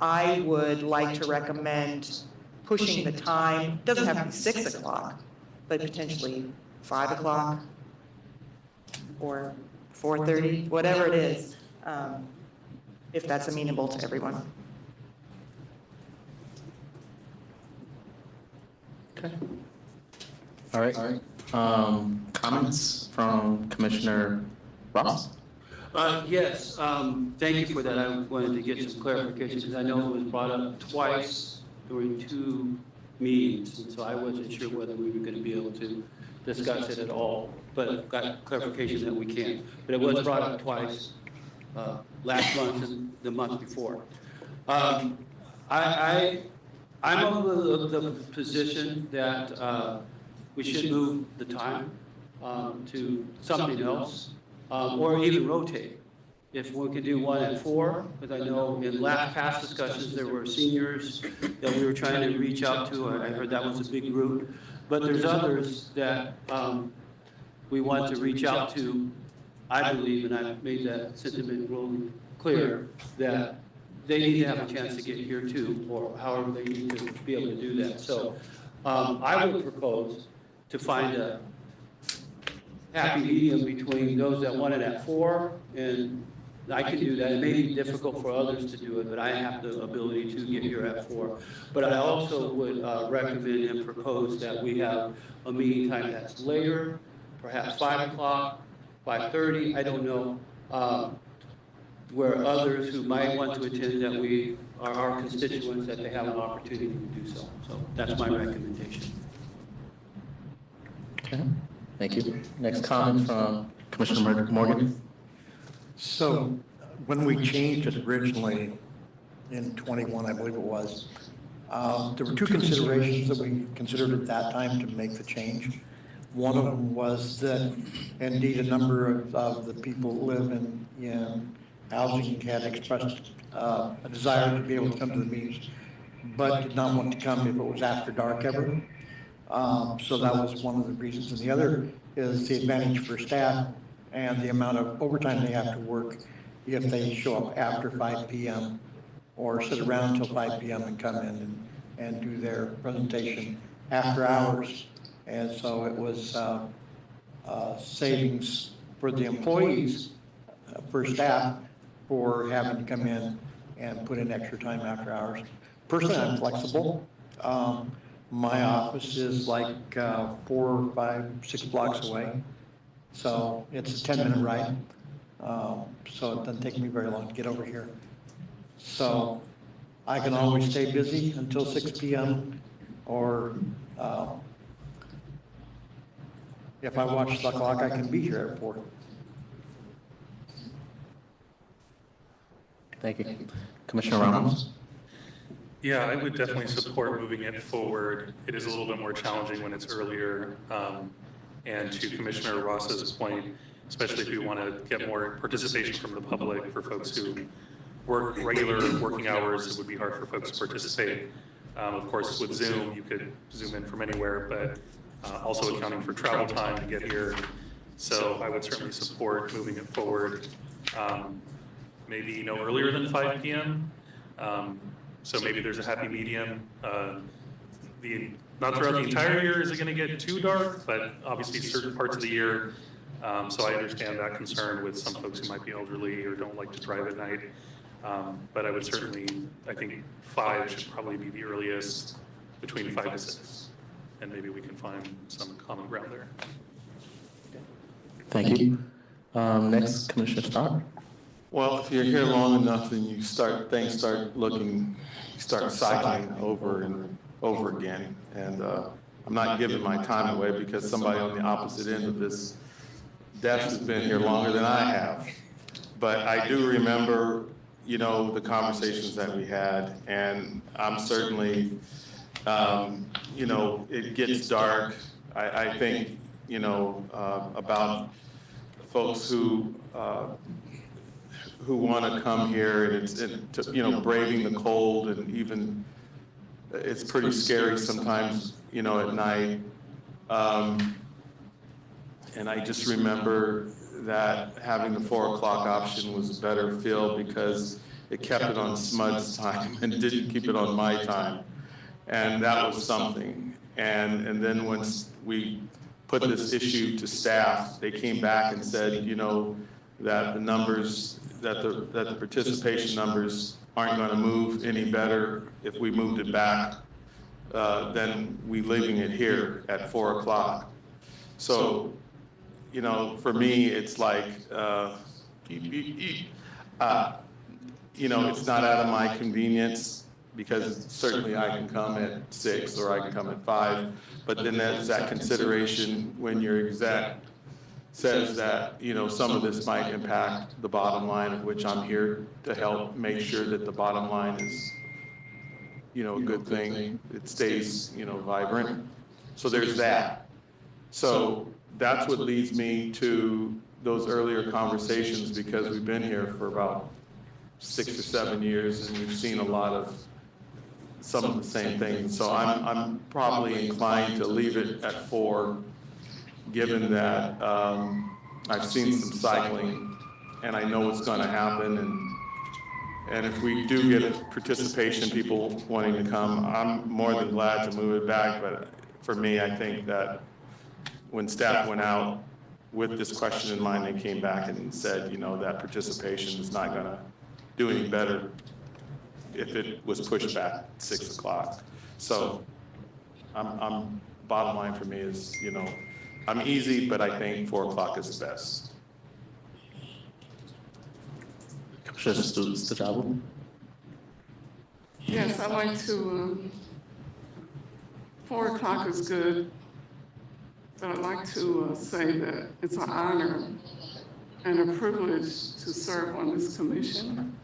I would like to recommend pushing the time. It doesn't have to be 6 o'clock, but potentially 5 o'clock or 4:30, whatever it is, if that's amenable to everyone. Okay. All right. Comments from Commissioner Ross? Yes, thank you for that. I wanted to get some clarification because I know it was brought up twice during 2 meetings, and so I wasn't sure whether we were going to be able to discuss it at all, but got clarification that we can. But it was brought up twice, last month and the month before. I'm of the position that we should move the time to something else, or even rotate. If we could do one at 4, because I know in past discussions, there were seniors that we were trying to reach out to. I heard that was a big group. But there's others that we want to reach out to, I believe, and I've made that sentiment really clear, that they need to have a chance to get here too, or however they need to be able to do that. So I would propose to find a happy medium between those that want it at 4, and I can do that. It may be difficult for others to do it, but I have the ability to get here at 4. But I also would recommend and propose that we have a meeting time that's later, perhaps 5 o'clock, 5:30, I don't know, where others who might want to attend, that we are our constituents, that they have an opportunity to do so. So that's my recommendation. Okay, thank you. Next comment from Commissioner Morgan. So when we changed it originally in 21, I believe it was, there were 2 considerations that we considered at that time to make the change. One of them was that indeed a number of the people who live in housing had expressed a desire to be able to come to the meetings, but did not want to come if it was after dark ever. So that was one of the reasons. And the other is the advantage for staff and the amount of overtime they have to work if they show up after 5 p.m. or sit around until 5 p.m. and come in and do their presentation after hours. And so it was savings for the employees, for staff, for having to come in and put in extra time after hours. Personally, I'm flexible. My office is like 4, 5, 6 blocks away. So it's a 10-minute ride. So it doesn't take me very long to get over here. So I can always stay busy until 6 p.m. or if I watch the clock, I can be here at 4. Thank you. Commissioner Ramos? Yeah, I would definitely support moving it forward. It is a little bit more challenging when it's earlier. And to Commissioner Ross's point, especially if you want to get more participation from the public, for folks who work regular working hours, it would be hard for folks to participate. Of course, with Zoom, you could Zoom in from anywhere, but also accounting for travel time to get here. So I would certainly support moving it forward, maybe no earlier than 5 p.m. So maybe there's a happy medium. Not throughout the entire year is it going to get too dark, but obviously certain parts of the year. So I understand that concern with some folks who might be elderly or don't like to drive at night. But I would certainly, I think 5 should probably be the earliest, between 5 to 6. And maybe we can find some common ground there. Thank you. Next, Commissioner Starr. Well, if you're here long enough, then things start cycling over and over again. And I'm not giving my time away because somebody on the opposite end of this desk has been here longer than I have. But I do remember, the conversations that we had, and I'm certainly, it gets dark. I think, about folks who want to come here, and braving the cold, and even it's pretty scary sometimes, at night. And I just remember that having the 4 o'clock option was a better feel because it kept it on Smud's time and didn't keep it on my time. And that was something. And then once we put this issue to staff, they came back and said, that the numbers, that the participation numbers aren't going to move any better if we moved it back than we leaving it here at 4 o'clock. So, for me, it's like, it's not out of my convenience, because certainly I can come at 6 or I can come at 5, but then there's that consideration when your exec says that, some of this might impact the bottom line, of which I'm here to help make sure that the bottom line is, a good thing. It stays, vibrant. So there's that. So that's what leads me to those earlier conversations, because we've been here for about 6 or 7 years, and we've seen a lot of some of the same things. So I'm probably inclined to leave it at 4, given that I've seen some cycling, and I know what's going to happen. And if we do get participation, people wanting to come, I'm more than glad to move it back. But for me, I think that when staff went out with this question in mind, they came back and said, that participation is not going to do any better if it was pushed back at 6 o'clock. So I'm bottom line for me is, I'm easy, but I think 4 o'clock is the best. Yes, I like to, 4 o'clock is good, but I'd like to say that it's an honor and a privilege to serve on this commission.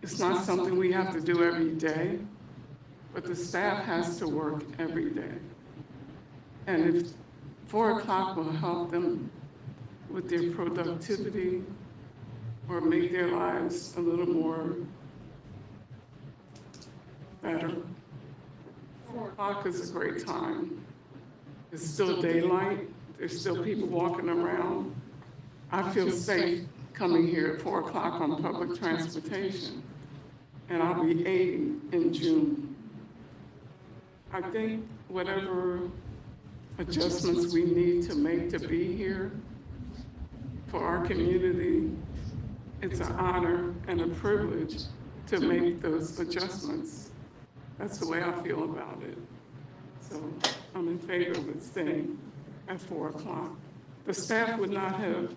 It's not something we have to do every day, but the staff has to work every day. And if 4 o'clock will help them with their productivity or make their lives a little more better, 4 o'clock is a great time. It's still daylight. There's still people walking around. I feel safe coming here at 4 o'clock on public transportation, and I'll be 80 in June. I think whatever adjustments we need to make to be here for our community, it's an honor and a privilege to make those adjustments. That's the way I feel about it. So I'm in favor of it staying at 4 o'clock. The staff would not have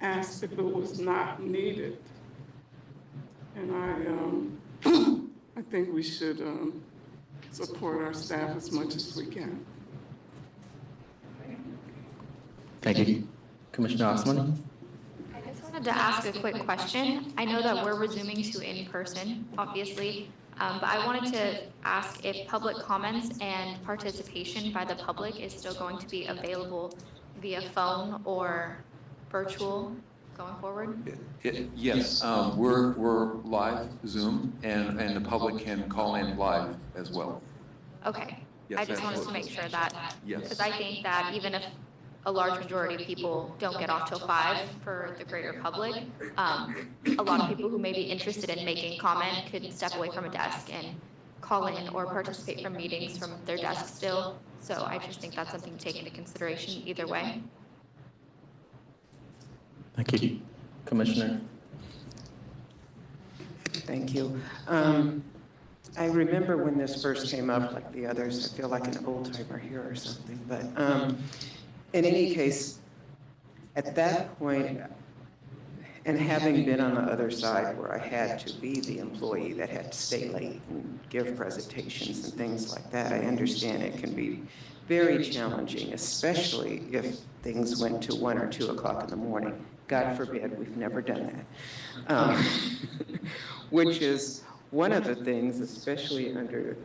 asked if it was not needed. And I think we should support our staff as much as we can. Thank you. Commissioner Osman? I just wanted to ask a quick question. I know that we're resuming to in-person, obviously, but I wanted to ask if public comments and participation by the public is still going to be available via phone or virtual going forward? Yes, we're live Zoom, and the public can call in live as well. Okay. Yes, I just wanted to make sure that, Yes. because I think that even if a large majority of people don't get off till 5 for the greater public, a lot of people who may be interested in making comment could step away from a desk and call in or participate from meetings from their desk still. So I just think that's something to take into consideration either way. Thank you. Commissioner? Thank you. I remember when this first came up, like the others, I feel like an old timer here or something, but in any case, at that point, and having been on the other side where I had to be the employee that had to stay late and give presentations and things like that, I understand it can be very challenging, especially if things went to 1 or 2 o'clock in the morning. God forbid, we've never done that. which is one of the things, especially under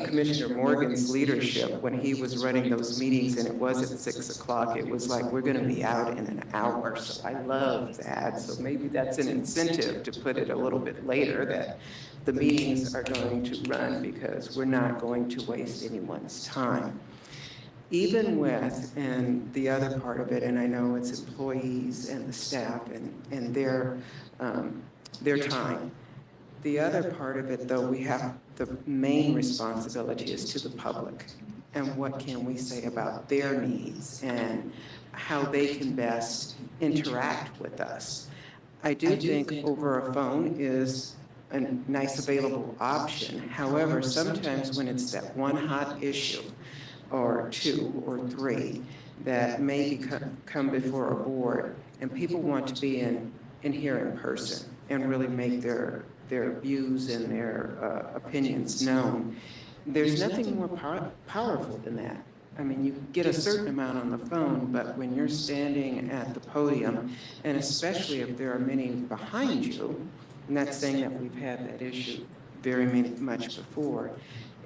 Commissioner Morgan's leadership, when he was running those meetings and it was at 6 o'clock, it was like, we're going to be out in an hour. So I love that. So maybe that's an incentive to put it a little bit later, that the meetings are going to run because we're not going to waste anyone's time. Even with, and the other part of it, and I know it's employees and the staff and their time. The other part of it, though, we have the main responsibility is to the public. And what can we say about their needs and how they can best interact with us? I do think over a phone is a nice available option. However, sometimes when it's that one hot issue, or 2 or 3, that may come before a board, and people want to be in here in person and really make their views and their opinions known. There's nothing more powerful than that. I mean, you get a certain amount on the phone, but when you're standing at the podium, and especially if there are many behind you, I'm not saying that we've had that issue very much before,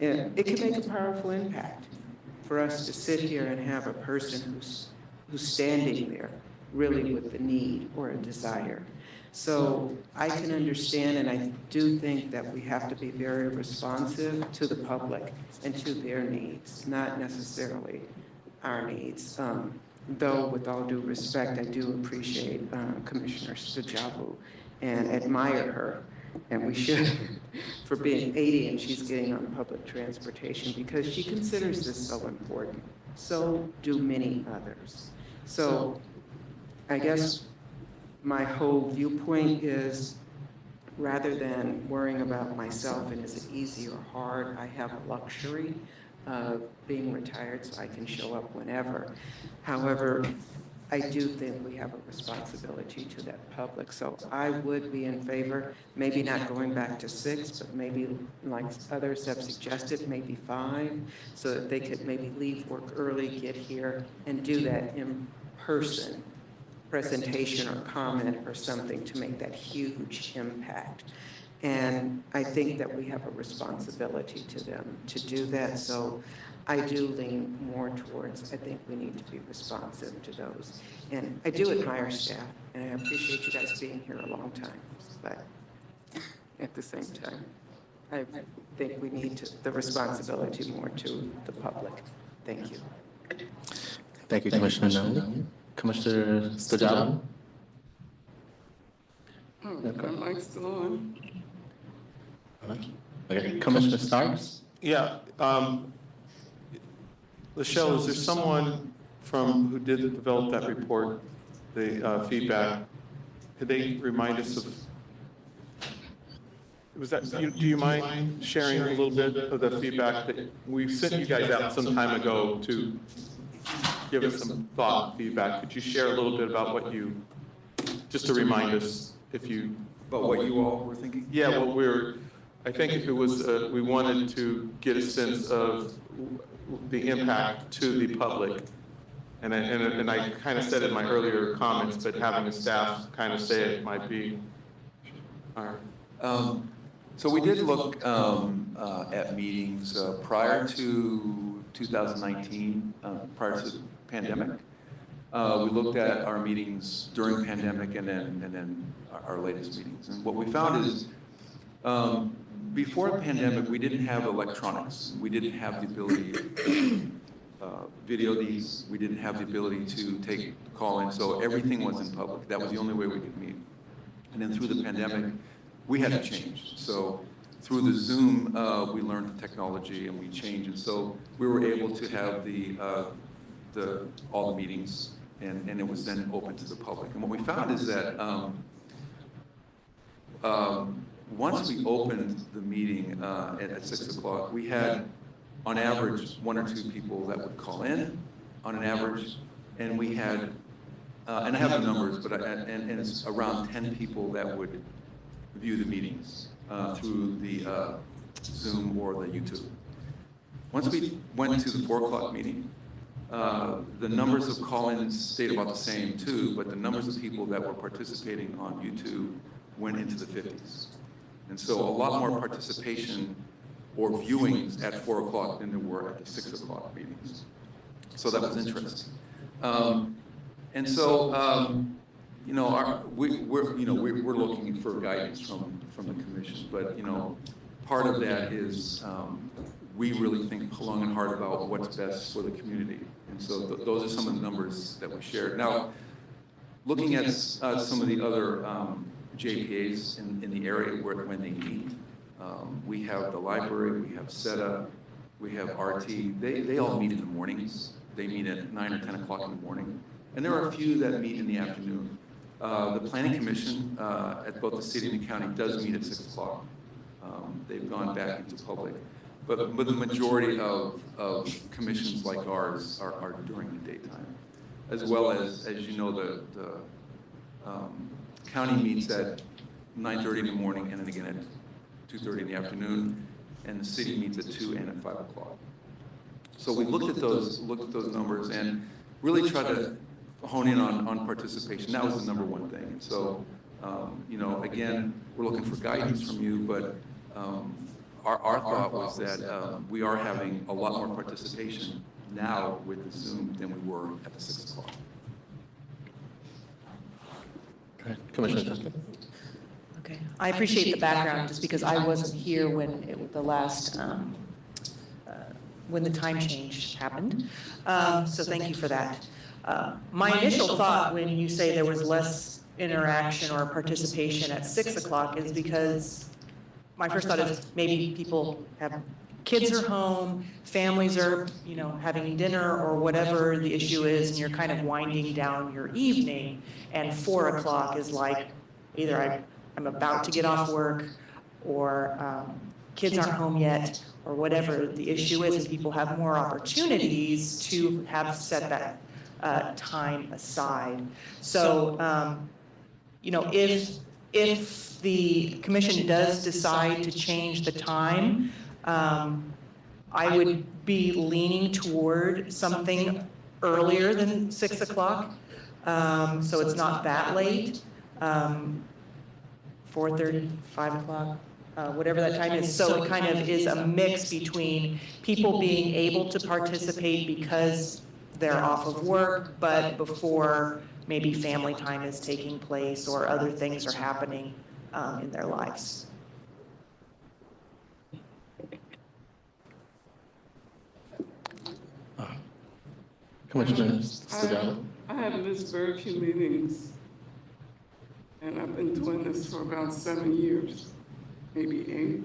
it can make a powerful impact for us to sit here and have a person who's standing there really with the need or a desire. So I can understand, and I do think that we have to be very responsive to the public and to their needs, not necessarily our needs. Though with all due respect, I do appreciate Commissioner Stajabu and admire her, and we should, for being 80 and she's getting on public transportation, because she considers this so important. So do many others. So I guess my whole viewpoint is, rather than worrying about myself and is it easy or hard, I have a luxury of being retired so I can show up whenever. However, I do think we have a responsibility to that public. So I would be in favor, maybe not going back to 6, but maybe, like others have suggested, maybe 5, so that they could maybe leave work early, get here, and do that in person presentation or comment or something to make that huge impact. And I think that we have a responsibility to them to do that. So I do lean more towards, I think we need to be responsive to those. And I do admire staff, and I appreciate you guys being here a long time. But at the same time, I think we need the responsibility more to the public. Thank you. Thank you, Commissioner Nunley. Commissioner Stajabu? Oh, my mic's still on. Okay, Commissioner Starks? Yeah. Lachelle, is there someone who did develop that report, the feedback? Could they remind us of, do you mind sharing a little bit of the feedback that we sent you guys out some time ago to give us some thought feedback? Could you share a little bit about what you, just to remind us, if you. About what you all were thinking? Yeah, well, I think it was, we wanted to get a sense of the impact to the public. And I kind of said in my earlier comments, but having the staff kind of say it might be. All right. So we did look at meetings prior to 2019, prior to the pandemic. We looked at our meetings during pandemic and then our latest meetings. And what we found is, before the pandemic, we didn't have electronics. We didn't have the ability to video these. We didn't have the ability to take call-in. So everything was in public. That was the only way we could meet. And then through the pandemic, we had to change. So through the Zoom, we learned the technology and we changed. And so we were able to have all the meetings, and it was then open to the public. And what we found is that once we opened the meeting at 6 o'clock, we had, on average, 1 or 2 people that would call in, on an average, and we had, and I have the numbers, but and it's around 10 people that would view the meetings through the Zoom or the YouTube. Once we went to the 4 o'clock meeting, the numbers of call-ins stayed about the same too, but the numbers of people that were participating on YouTube went into the 50s. And so a lot more participation or viewings at 4 o'clock than there were at the 6 o'clock meetings. So that was interesting. And so, you know, we're looking for guidance from the commission, but, you know, part of that is we really think long and hard about what's best for the community. And so those are some of the numbers that we shared. Now, looking at some of the other JPAs in the area when they meet, we have the library, we have SHRA, we have RT. They all meet in the mornings. They meet at 9 or 10 o'clock in the morning. And there are a few that meet in the afternoon. The Planning Commission at both the city and the county does meet at 6 o'clock. They've gone back into public. But the majority of commissions like ours are during the daytime. As well as you know, the county meets at 9:30 in the morning and then again at 2:30 in the afternoon, and the city meets at 2 and at 5 o'clock. So we looked at those numbers and really tried to hone in on participation. That was the number one thing. And so, you know, again, we're looking for guidance from you, but our thought was that we are having a lot more participation now with the Zoom than we were at the 6 o'clock. Okay, Commissioner Justin. Okay, I appreciate the background just because I wasn't here when the last, when the time change happened. So thank you for that. My initial thought when you say there was less interaction or participation at 6 o'clock is because my first thought is maybe people have kids are home, families are, you know, having dinner or whatever the issue is, and you're kind of winding down your evening, and 4 o'clock is like either I'm about to get off work, or kids aren't home yet, or whatever the issue is, and people have more opportunities to have set that time aside. So, you know, if the commission does decide to change the time, I would be leaning toward something earlier than 6 o'clock, so it's not that late. 4:30, 5 o'clock, whatever that time is. So it kind of is a mix between people being able to participate because they're off of work, but before maybe family time is taking place or other things are happening in their lives. Commissioner Sagala. I have missed very few meetings, and I've been doing this for about 7 years, maybe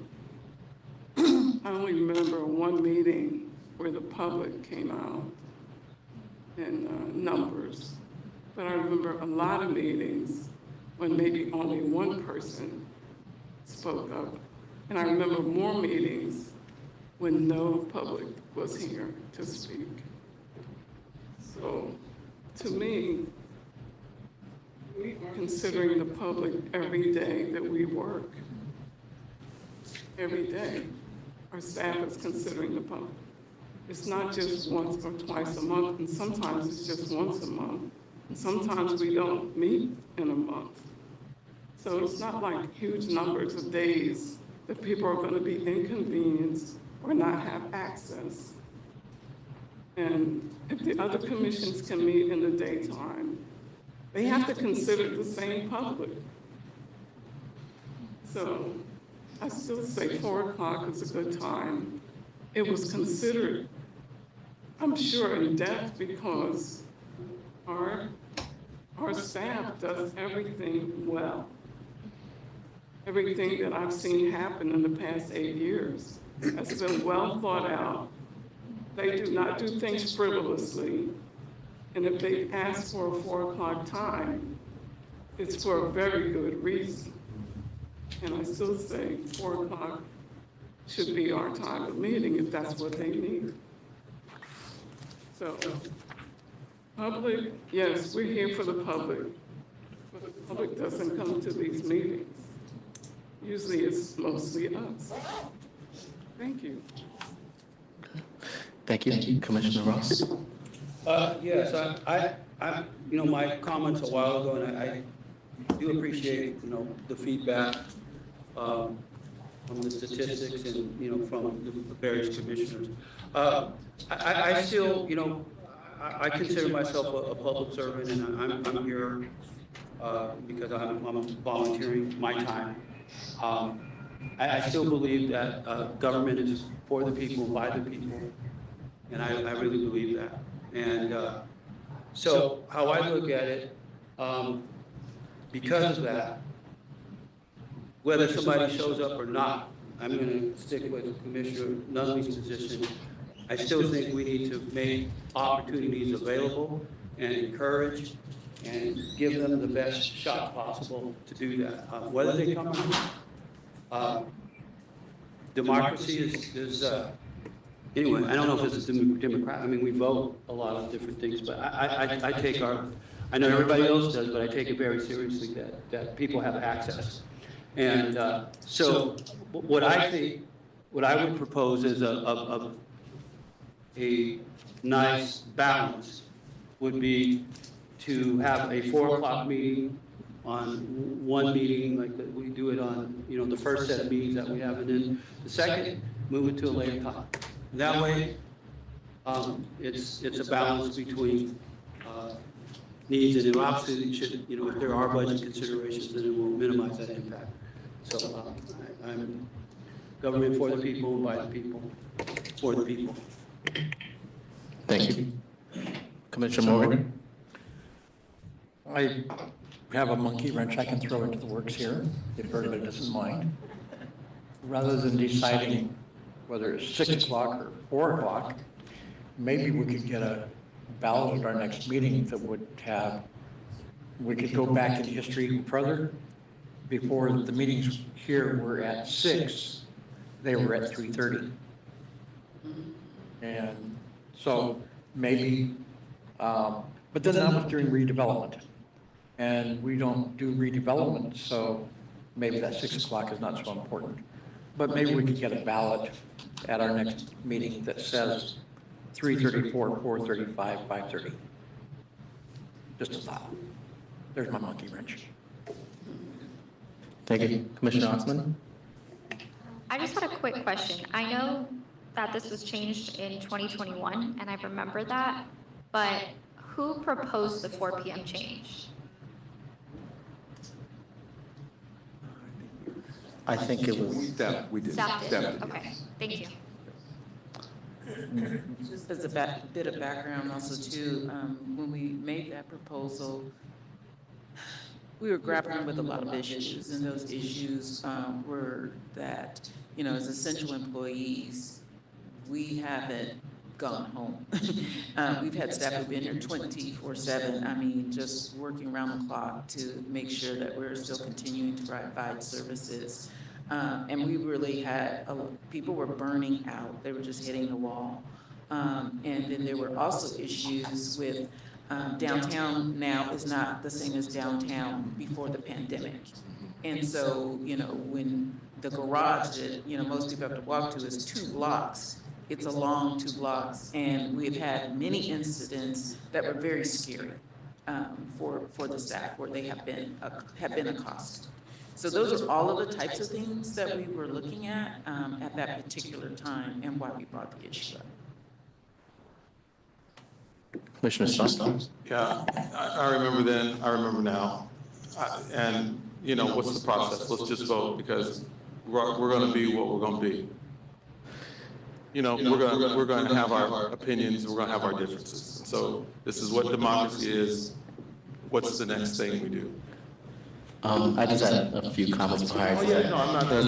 8. I only remember one meeting where the public came out in numbers, but I remember a lot of meetings when maybe only one person spoke up. And I remember more meetings when no public was here to speak. So, to me, we are considering the public every day that we work. Every day, our staff is considering the public. It's not just once or twice a month, and sometimes it's just once a month. And sometimes we don't meet in a month. So it's not like huge numbers of days that people are going to be inconvenienced or not have access. And if the other commissions can meet in the daytime, they have to consider the same public. So I still say 4 o'clock is a good time. It was considered, I'm sure, in depth because our staff does everything well. Everything that I've seen happen in the past 8 years has been well thought out. They do not do things frivolously. And if they ask for a 4 o'clock time, it's for a very good reason. And I still say 4 o'clock should be our time of meeting if that's what they need. So, public, yes, we're here for the public, but the public doesn't come to these meetings. Usually it's mostly us. Thank you. Thank you. Commissioner Ross. Yes, I, you know, my comments a while ago, and I do appreciate, you know, the feedback. from the statistics and, you know, from the various commissioners. I still, you know, I consider myself a public servant, and I'm here because I'm volunteering my time. I still believe that government is for the people, by the people, and I really believe that. And so how I look at it, because of that, whether somebody shows up or not, I'm going to stick with Commissioner Nunley's position. I still think we need to make opportunities available and encourage and give them the best shot possible to do that. Whether they come or not. Democracy is anyway, I don't know if it's a Democrat. I mean, we vote a lot of different things, but I take I know everybody else does, but I take it very seriously that people have access. And so what I think, what I would propose is a nice balance would be to have a 4 o'clock meeting on one meeting, like we do it on, you know, the first set of meetings that we have, and then the second, move it to a later time. That way, it's a balance between needs, and obviously it should, you know, if there are budget considerations, then it will minimize that impact. So I'm government for the people, by the people, for the people. Thank you. Commissioner Morgan? I have a monkey wrench I can throw into the works here, if everybody doesn't mind. Rather than deciding whether it's 6 o'clock or 4 o'clock, maybe we could get a ballot at our next meeting that would have, we could go back in history further. Before the meetings here were at 6, they were at 3:30. And so maybe, but then that was during redevelopment. And we don't do redevelopment, so maybe that 6 o'clock is not so important. But maybe we could get a ballot at our next meeting that says 3:34, 4:35, 5:30. Just a thought. There's my monkey wrench. Thank you. Commissioner Osman? I just had a quick question. I know that this was changed in 2021, and I remember that, but who proposed the 4 p.m. change? I think it was. We did. Staff did? Okay, thank you. Just as a bit of background also too, when we made that proposal, we were grappling with a lot of issues, and those issues were that, you know, as essential employees, we haven't gone home. We've had staff who've been here 24/7, I mean, just working around the clock to make sure that we're still continuing to provide services. And we really had, people were burning out, they were just hitting the wall. And then there were also issues with downtown now is not the same as downtown before the pandemic. And so, you know, when the garage that, you know, most people have to walk to is 2 blocks, it's a long 2 blocks, and we've had many incidents that were very scary for the staff, where they have been accosted. So those are all of the types of things that we were looking at that particular time, and why we brought the issue up. Commissioner Stoss? Yeah, I remember then, I remember now. And, you know, what's the process? Let's just vote, because we're going to be what we're going to be. You know, we're going to have our opinions, we're going to have our differences. So this is what democracy is. What's the next thing we do? I just had a few comments prior to that. No, I'm not done.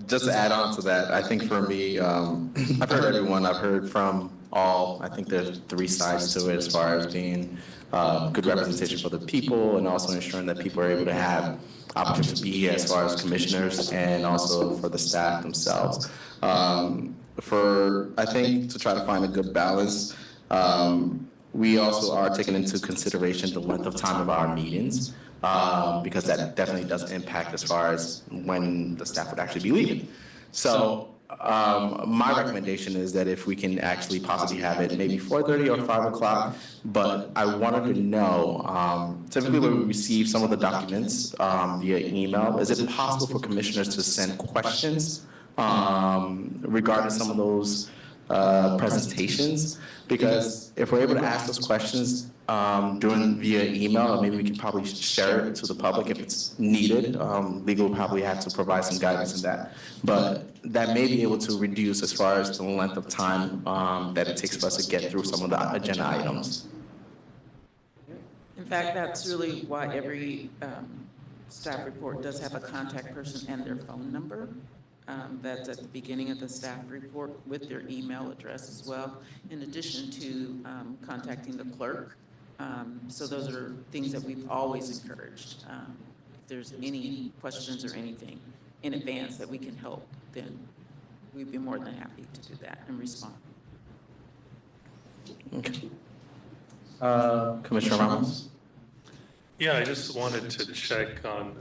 Just to add on to that, I think for me, I've heard everyone, I've heard from all. I think there's 3 sides to it, as far as being good representation for the people, and also ensuring that people are able to have opportunity to be here as far as commissioners, and also for the staff themselves. I think to try to find a good balance, we also are taking into consideration the length of time of our meetings, because that definitely does impact as far as when the staff would actually be leaving. So My recommendation is that if we can actually possibly have it maybe 4:30 or 5 o'clock, but I wanted to know, typically when we receive some of the documents via email, is it possible for commissioners to send questions regarding some of those presentations? Because if we're able to ask those questions during via email, maybe we can probably share it to the public if it's needed. Legal will probably have to provide some guidance in that, but that may be able to reduce as far as the length of time that it takes for us to get through some of the agenda items. In fact, that's really why every staff report does have a contact person and their phone number. That's at the beginning of the staff report with their email address as well, in addition to contacting the clerk. So those are things that we've always encouraged. If there's any questions or anything in advance that we can help, then we'd be more than happy to do that and respond. Okay. Commissioner Ramos? Yeah, I just wanted to check on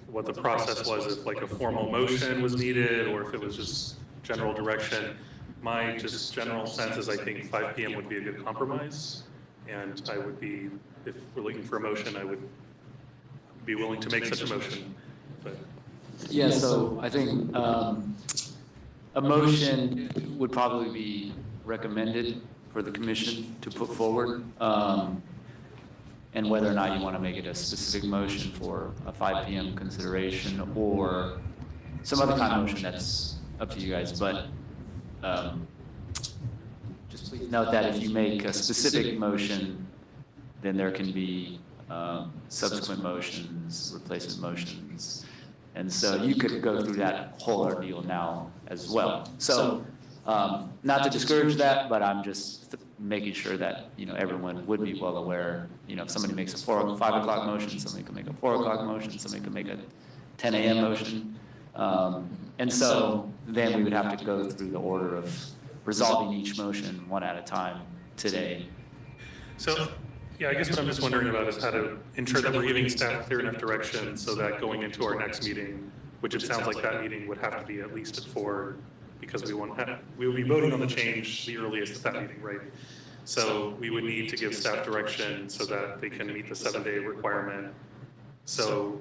what the process was, if like a formal motion was needed or if it was just general direction. My just general sense is I think 5 p.m. would be a good compromise. And I would be, if we're looking for a motion, I would be willing to make such a motion. But Yeah, so I think a motion would probably be recommended for the commission to put forward. And whether or not you want to make it a specific motion for a 5 p.m. consideration or some other kind of motion, that's up to you guys. But just please note that if you make a specific motion, then there can be subsequent motions, replacement motions. And so you could go through that whole ordeal now as well. So not to discourage that, but I'm just making sure that, you know, everyone would be well aware. You know, if somebody makes a 5 o'clock motion, somebody can make a 4 o'clock motion, somebody can make a 10 a.m. motion. And so then we would have to go through the order of resolving each motion one at a time today. so, yeah, I guess what I'm just wondering about is how to ensure that we're giving staff clear enough direction so that going into our next meeting, which it sounds like that meeting would have to be at least at 4, because we will be voting on the change the earliest at that meeting, right? So we would need to give staff direction so that they can meet the 7-day requirement. So,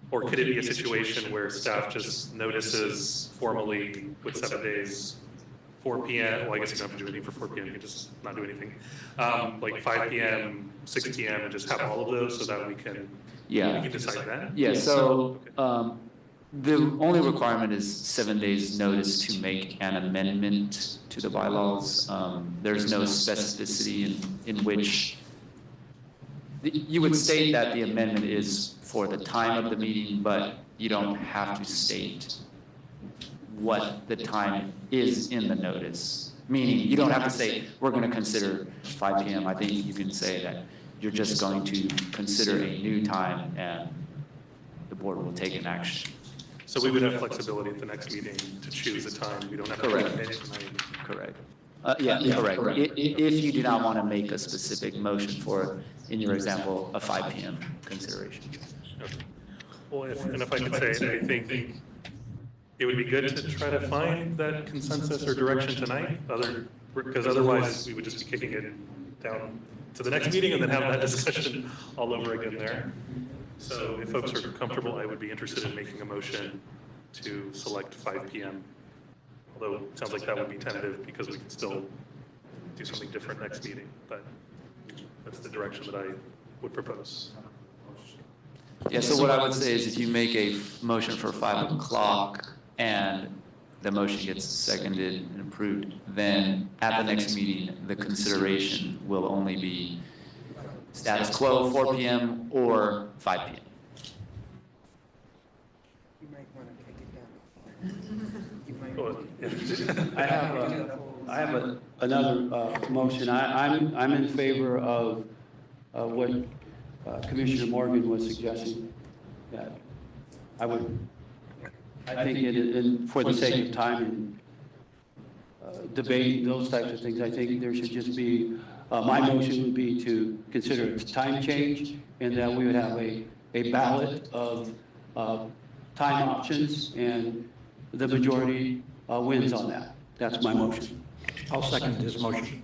or could it be a situation where staff just notices formally with 7 days, 4 p.m., well, I guess you don't have to do anything for 4 p.m., you can just not do anything. Like 5 p.m., 6 p.m., and just have all of those so that we can decide that? Yeah, so the only requirement is 7 days notice to make an amendment to the bylaws. There's no specificity in which you would state that the amendment is for the time of the meeting, but you don't have to state what the time is in the notice. Meaning, you don't have to say, we're going to consider 5 p.m. I think you can say that you're just going to consider a new time and the board will take an action. So we would have flexibility at the next meeting to choose a time. We don't have to commit tonight. Correct. Correct. If you do not want to make a specific motion for, in your example, a 5 p.m. consideration. Okay. Well, if I could say, I think it would be good to try to find that consensus or direction tonight, because otherwise we would just be kicking it down to the next meeting and then have that discussion all over again there. So if folks are comfortable, I would be interested in making a motion to select 5 p.m. Although it sounds like that would be tentative because we could still do something different next meeting, but that's the direction that I would propose. Yeah, so what I would say is if you make a motion for 5 o'clock and the motion gets seconded and approved, then at the next meeting, the consideration will only be status quo, 4 p.m. or 5 p.m. You might want to take it down. I have another motion. I'm in favor of what Commissioner Morgan was suggesting. That I think for the sake of time and debate and those types of things, I think there should just be, my motion would be to consider a time change and that we would have a ballot of time options and the majority wins on that. That's my motion. I'll second his motion.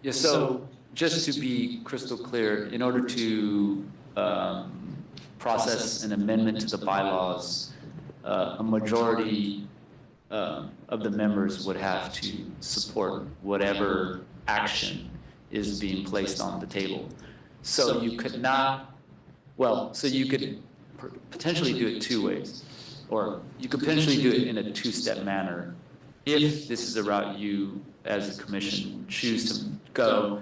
Yeah, so just to be crystal clear, in order to process an amendment to the bylaws, a majority of the members would have to support whatever action is being placed on the table. So you could not, well, so you could potentially do it two ways, or you could potentially do it in a two-step manner. If this is a route you, as a commission, choose to go,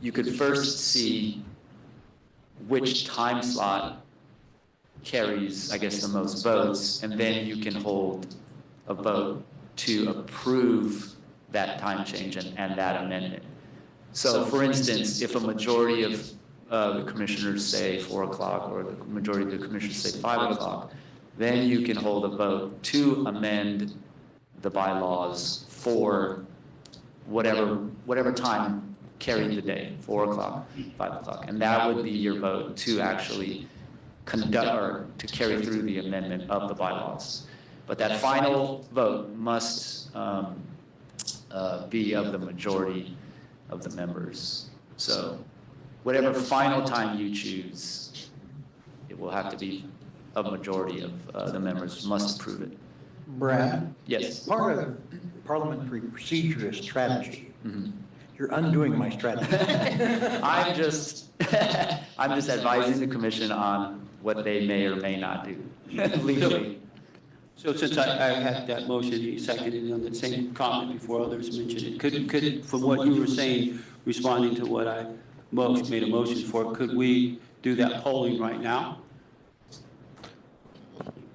you could first see which time slot carries, I guess, the most votes, and then you can hold a vote to approve that time change and that amendment. So, for instance, if a majority of the commissioners say 4 o'clock, or the majority of the commissioners say 5 o'clock, then you can hold a vote to amend the bylaws for whatever time carried the day, 4 o'clock, 5 o'clock. And that would be your vote to actually conduct or to carry through the amendment of the bylaws. But that final vote must be of the majority of the members. So whatever final time you choose, it will have to be a majority of the members must approve it. Brad? Yes. Part of parliamentary procedure is strategy. You're undoing my strategy. I'm just advising the commission on what they may or may not do legally. So since I had that motion, he seconded on the same comment before others mentioned it. Could, from what you were saying, responding to what I made a motion for, could we do that polling right now?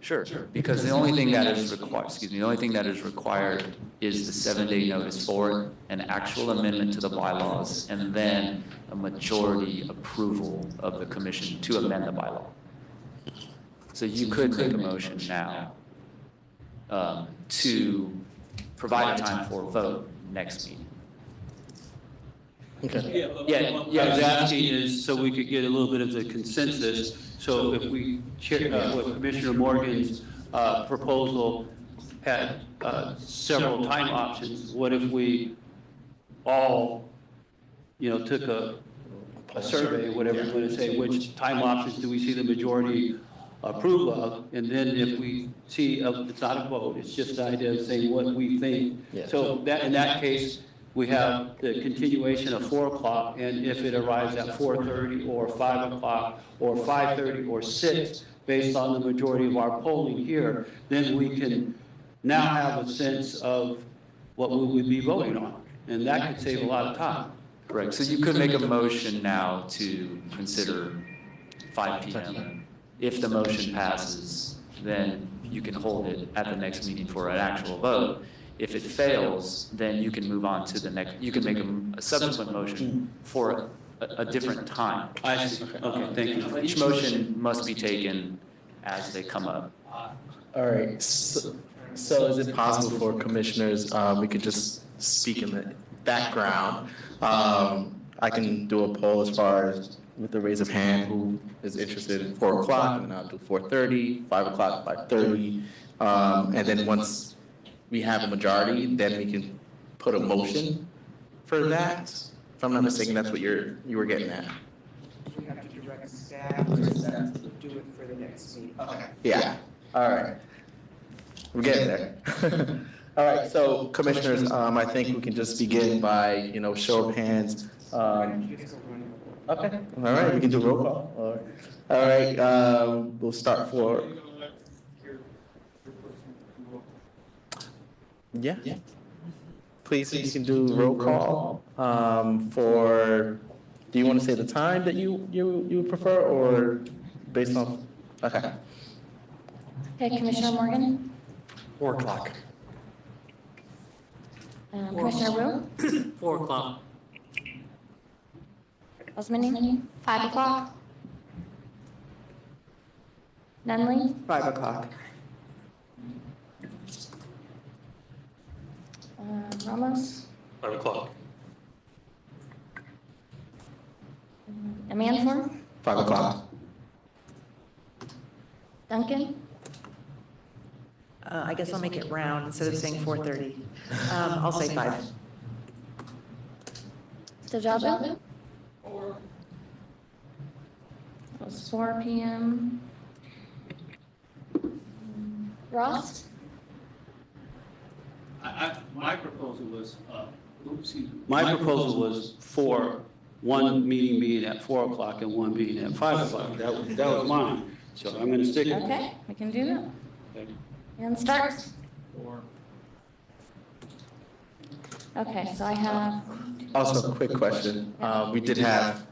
Sure, because the only thing that is required, the only thing that is required is the 7-day notice for an actual amendment to the bylaws, and then a majority approval of the commission to amend the bylaw. So you could make a motion now to provide a time for a vote next meeting. Okay. Yeah, what I was asking is so we could get a little bit of the consensus. So if we check what Commissioner Morgan's proposal had several time options, what if we all, took a survey, whatever you want to say, which time options do we see the majority approve of? And then if we see, it's not a vote, it's just the idea of saying what we think. So that in that case, we have the continuation of 4 o'clock, and if it arrives at 4:30 or 5 o'clock or 5:30 or 6, based on the majority of our polling here, then we can now have a sense of what we would be voting on, and that could save a lot of time. Correct. So you could make a motion now to consider 5 p.m. If the motion passes, then you can hold it at the next meeting for an actual vote. If it fails, then you can move on to the next, you can make a subsequent motion for a different time. I see. Okay, thank you. Each motion must be taken as they come up. All right, so is it possible for commissioners, we could just speak in the background? I can do a poll as far as with the raise of hand, who is interested in 4 o'clock, and I'll do 4:30, 5 o'clock, 5:30. And then once we have a majority, then we can put a motion for that. If I'm not mistaken, that's what you were getting at. We have to direct staff to do it for the next meeting. Okay. Yeah, all right. We're getting there. All right, so commissioners, I think we can just begin by, show of hands. Okay, all right, we can do roll call. All right, we'll start for. Yeah. Please, you can do roll call for, do you want to say the time that you prefer, or based on, okay. Okay, Commissioner Morgan? 4 o'clock. Commissioner Wu? 4 o'clock. Osmani? 5 o'clock? Nunley? 5 o'clock. Ramos? 5 o'clock. Amanfor? 5 o'clock. Duncan? I guess I'll make it round instead of saying 4:30. I'll say 5. Stajabu? It was 4 PM. Ross? My proposal was, my proposal was for one meeting being at 4 o'clock and one being at 5 o'clock. That was mine. So I'm going to stick with it. Okay, we can do that. Okay. And Starks? Okay, so I have, Also, a quick question. We did have,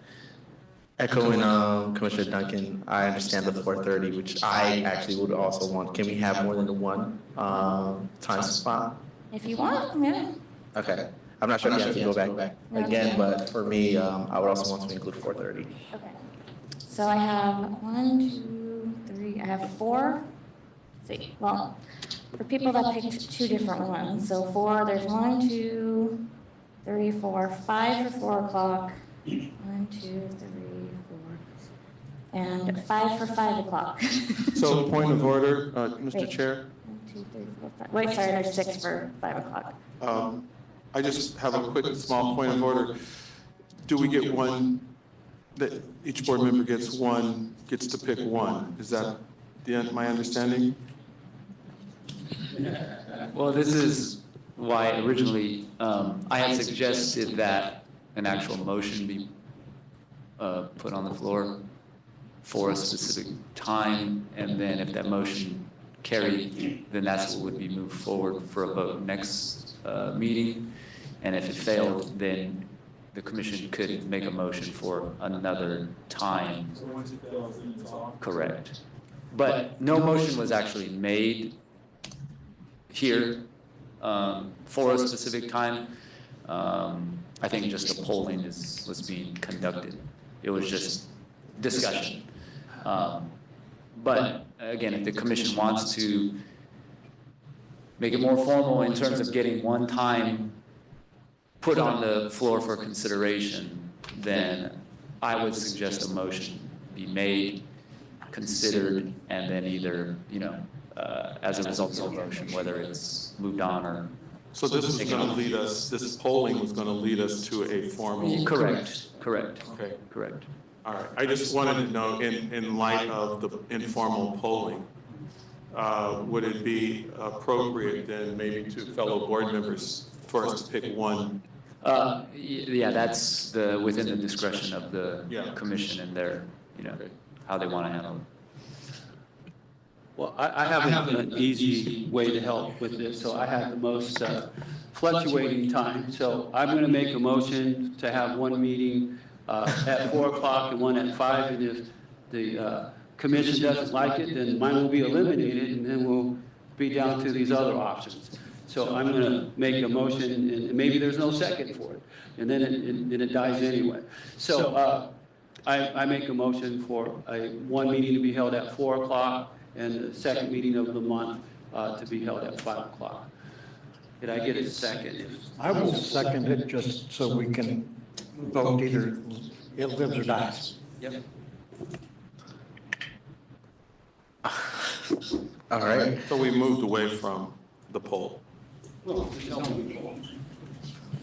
echoing Commissioner Duncan, I understand the 4:30, which I actually would also want. Can we have more than the one time spot? if you want, yeah. Okay. I'm not sure if you have to go back again, but for me, I would also want to include 4:30. Okay. So I have 1, 2, 3, I have 4. Let's see, well, for people that picked 2 different ones, so 4, there's 1, 2, 3, 4, 5 for 4 o'clock. 1, 2, 3, 4, and 5 for 5 o'clock. So point of order, Mr. Wait. Chair. 1, 2, 3, 4, 5. Wait, sorry, there's 6 for 5 o'clock. I just have a quick, small point of order. Do we get one, that each board member gets to pick one? Is that my understanding? Well, this is why originally I had suggested that an actual motion be put on the floor for a specific time, and then if that motion carried, then that's what would be moved forward for a vote next meeting. And if it failed, then the commission could make a motion for another time. So once it fails, then it's off? Correct. But no motion was actually made here for a specific time. I think just the polling was being conducted. It was just discussion. But again, if the commission wants to make it more formal in terms of getting one time put on the floor for consideration, then I would suggest a motion be made, considered, and then either, as a result of the motion, whether it's moved on or. So this was going to lead us, this polling was going to lead us to a formal. Correct. Okay. Correct. All right. I just wanted to know, in light of the informal polling, would it be appropriate then maybe to fellow board members for us to pick one? Yeah, that's within the discretion of the commission and their, how they want to handle it. Well, I have an easy way to help with this. So I have the most fluctuating time. So I'm going to make a motion to have one meeting at 4 o'clock and one at 5. And if the commission doesn't like it, then mine will be eliminated, and then we'll be down to these other options. So I'm going to make a motion, and maybe there's no second for it, and then it dies anyway. So I make a motion for one meeting to be held at 4 o'clock, and the second meeting of the month to be held at 5 o'clock. Did I get a second? I will second it just so we can vote either it lives or dies. Yep. All right. So we moved away from the poll.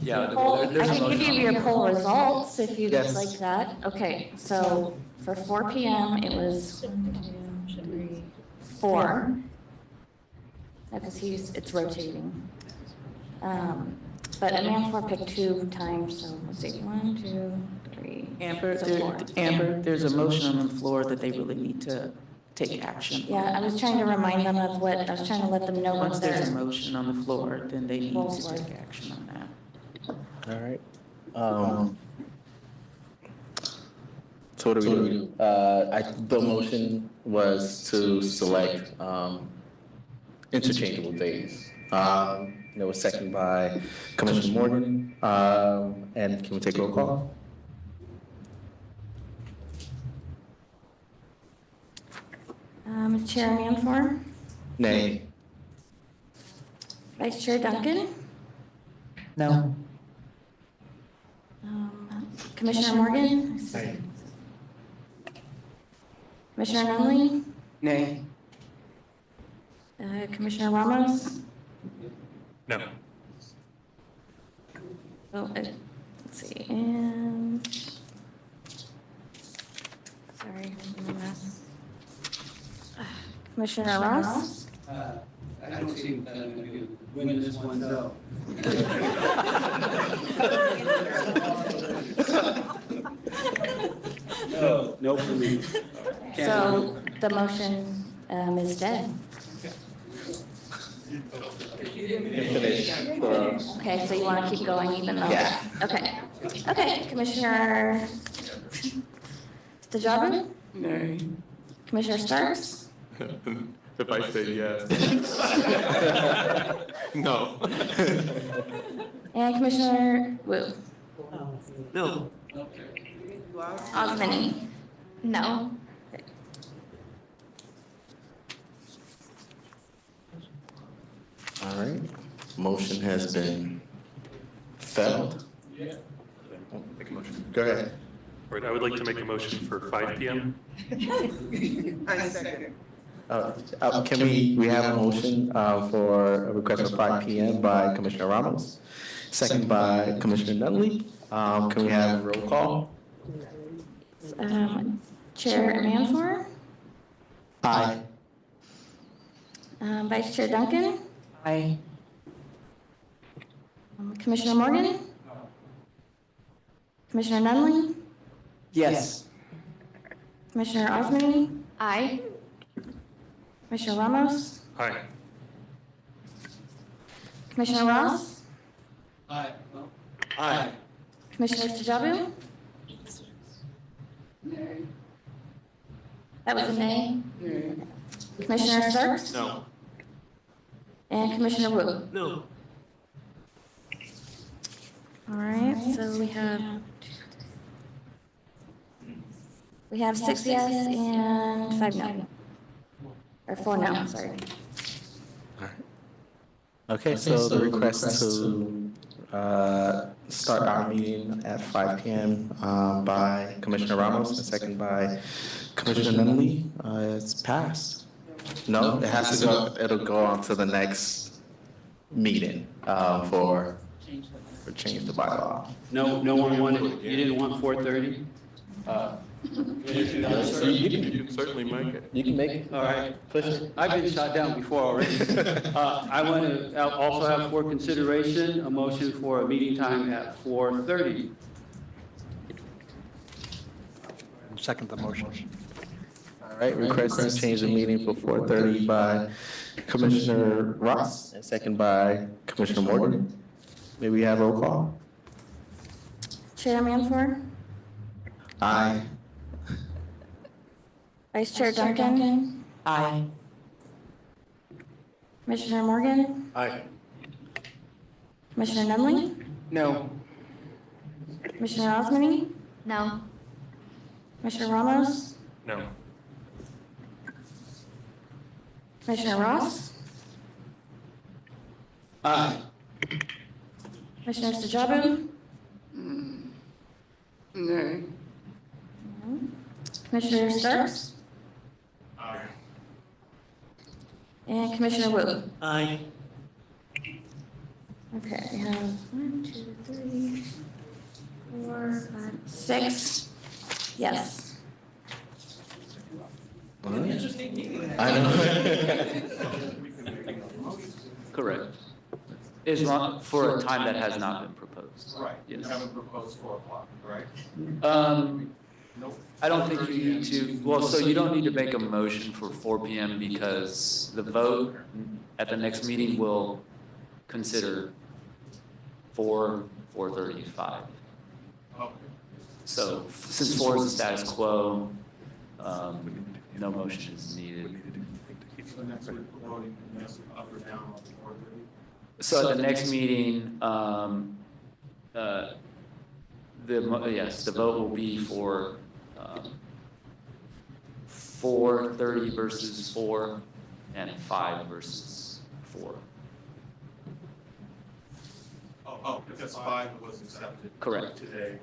Yeah. Poll, there's I a can give motion. you your poll results if you'd Yes. like that. Okay, so for 4 PM, it was 4. Because it's rotating. But Amanfor picked 2 times, so let's see, 1, 2, 3. Amber, so there, 4. Amber, there's a motion on the floor that they really need to take action. Yeah, I was trying to remind them of what, I was trying to let them know Once what there's a their, motion on the floor, then they need Polls to were. take action on that. All right. So what do we do? The motion was to select interchangeable days. It was seconded by Commissioner Morgan. And can we take a roll call? Chair Amanfor, Nay. Vice Chair Duncan, No. Commissioner Morgan, Commissioner Nunley, Nay. Commissioner Ramos? No. Oh, let's see, and, sorry, I'm a mess. Commissioner Ross? I don't see that I'm going to win this one, no. No, no for me. So the motion is dead. Okay, so you want to keep going even though? Yeah. Okay. Okay, Commissioner Stajabu? Nay. Commissioner Starks? If I say yes. No. And Commissioner Wu? No. Osmani? No. All right. Motion has been failed. Make a motion. Go ahead. All right, I would like to make a motion for 5 PM. I second. Can we have a motion for a request for 5 PM by Commissioner Ramos, second by Commissioner Nunley. Can we have a roll call? Chair Mansour? Aye. Vice Chair Duncan? Aye. Commissioner Morgan? Commissioner Nunley? Yes. Commissioner Osmani? Aye. Commissioner Ramos? Aye. Commissioner Ross? Aye. Aye. Commissioner Stajabu? That was a nay. Commissioner Starks? No. And Commissioner Wu? No. All right, so we have 6 yes and 5 no. Or 4 no, sorry. Okay, so the request to start our meeting at 5 PM by Commissioner Ramos and second by Commissioner Nunley, it's passed. No, it has to go, it'll go on to the next meeting for change the bylaw. No one wanted, you didn't want 4:30? You can certainly make it. You can make it. All right. I've been shot down before already. I want to also have for consideration a motion for a meeting time at 4:30. Second the motion. All right, request to change the meeting for 4:30 by Commissioner Ross and second by Commissioner Morgan. May we have a roll call? Chair Mansour? Aye. Vice Chair Duncan? Aye. Commissioner Morgan? Aye. Commissioner Nunley? No. Commissioner Osmani? No. Commissioner Ramos? No. Commissioner Ross? Aye. Commissioner Stajabu? Nay. Commissioner Starks? And Commissioner Wu? Aye. Okay, we have 1, 2, 3, 4, 5, 6. Yes. I know. Correct. Is long, for a time that has not been proposed. Right, you Yes. haven't proposed 4 o'clock, right? I don't think you need to, well, so you don't need to make a motion for 4 PM because the vote at the next meeting will consider 4:35. Okay. So since 4 is the status quo, no motion is needed. So next week, we're voting yes, up or down on 4:30? So at the next meeting, yes, the vote will be for 4:30 versus 4 and 5 versus 4. Oh, because 5 was accepted. Correct. Today,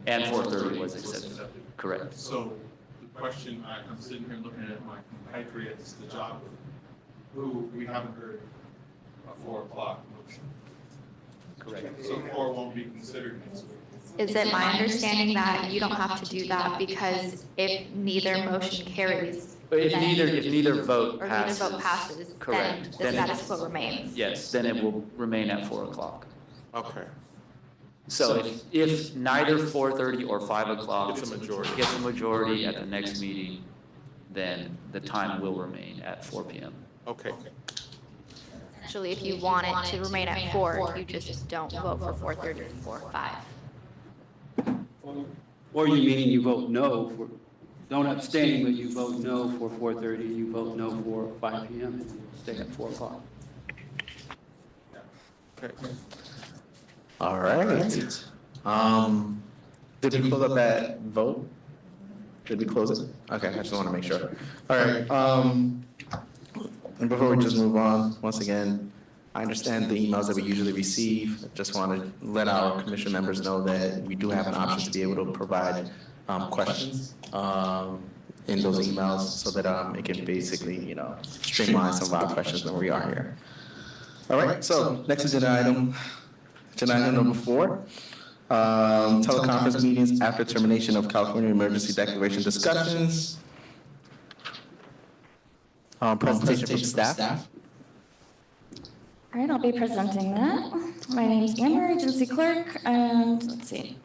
And 4:30 was accepted. Correct. So the question, I'm sitting here looking at my compatriots, the job, who we haven't heard a 4 o'clock motion. Correct. So 4 won't be considered next week. Is it my understanding that you don't have to do that because if neither motion carries, If then- neither vote or neither passes. vote passes, then Correct. the Then it- status quo remains? Yes, then it will remain at 4 o'clock. Okay. So if neither 4:30 or 5 o'clock It's a majority. gets a majority at the next meeting, then the time will remain at 4 PM. Okay. Actually, if you want it to remain at 4, you just don't vote for 4:30 or 5. Or you meaning you vote no for, don't abstain, but you vote no for 4:30, you vote no for 5 PM, and you stay at 4 o'clock. Okay. All right. Did we close up that vote? Did we close it? Okay, I just want to make sure. All right. And before we just move on, once again, I understand the emails that we usually receive. I just want to let our commission members know that we do have an option to be able to provide questions in those emails so that it can basically, streamline some of our questions when we are here. All right, so next agenda item number 4. Teleconference meetings after termination of California emergency declaration discussions. Presentation from staff. All right, I'll be presenting that. My name's Amber, agency clerk, and let's see.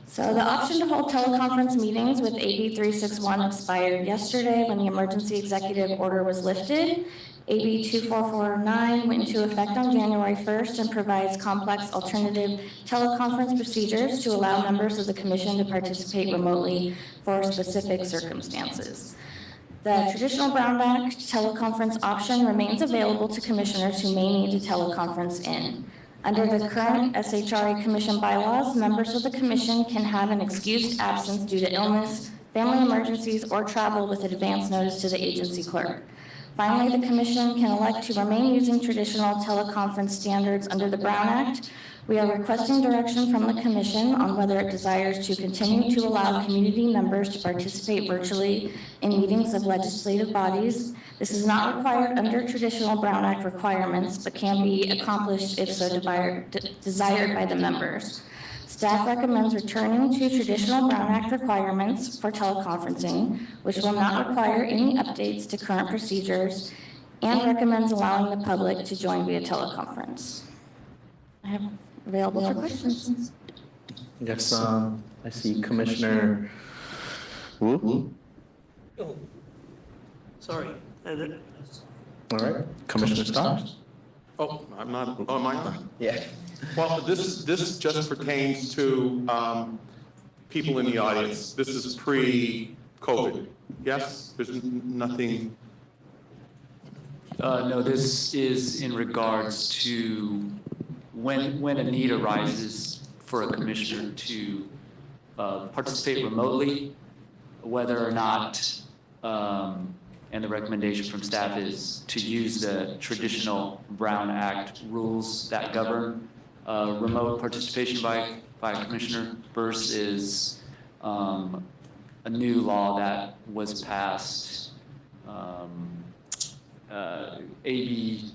So the option to hold teleconference meetings with AB 361 expired yesterday when the emergency executive order was lifted. AB 2449 went into effect on January 1st and provides complex alternative teleconference procedures to allow members of the commission to participate remotely for specific circumstances. The traditional Brown Act teleconference option remains available to commissioners who may need to teleconference in. Under the current SHRA commission bylaws, members of the commission can have an excused absence due to illness, family emergencies, or travel with advance notice to the agency clerk. Finally, the commission can elect to remain using traditional teleconference standards under the Brown Act. We are requesting direction from the commission on whether it desires to continue to allow community members to participate virtually in meetings of legislative bodies. This is not required under traditional Brown Act requirements, but can be accomplished if so desired by the members. Staff recommends returning to traditional Brown Act requirements for teleconferencing, which will not require any updates to current procedures, and recommends allowing the public to join via teleconference. I have available for questions. Yes, I see Commissioner Wu. Oh, sorry. All right, Commissioner Stars. Oh, I'm not, oh, am I on? Yeah. Well, this just pertains to people in the audience. This is pre-COVID. Yes, there's nothing. No, this is in regards to when a need arises for a commissioner to participate remotely, whether or not, and the recommendation from staff is to use the traditional Brown Act rules that govern remote participation by a commissioner versus a new law that was passed, AB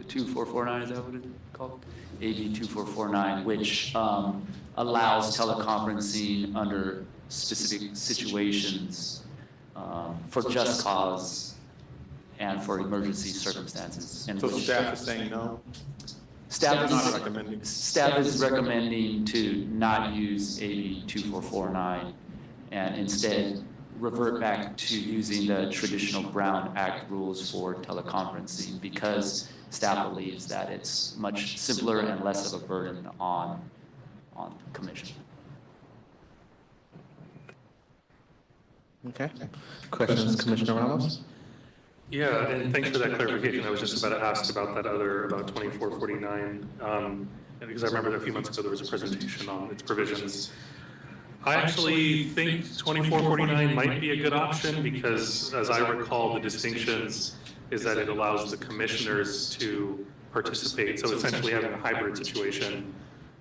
2449, is that what it's called? AB 2449, which allows teleconferencing under specific situations for just cause and for emergency circumstances. And So staff is saying no? Staff Not recommending. Staff is recommending to not use AB 2449 and instead revert back to using the traditional Brown Act rules for teleconferencing because staff believes that it's much simpler and less of a burden on the commission. Okay. Questions, Commissioner Ramos? Yeah, and thanks for that clarification. I was just about to ask about that other, about 2449, because I remember a few months ago there was a presentation on its provisions. I actually think 2449 might be a good option because, as I recall, the distinctions is that it allows the commissioners to participate. So essentially having a hybrid situation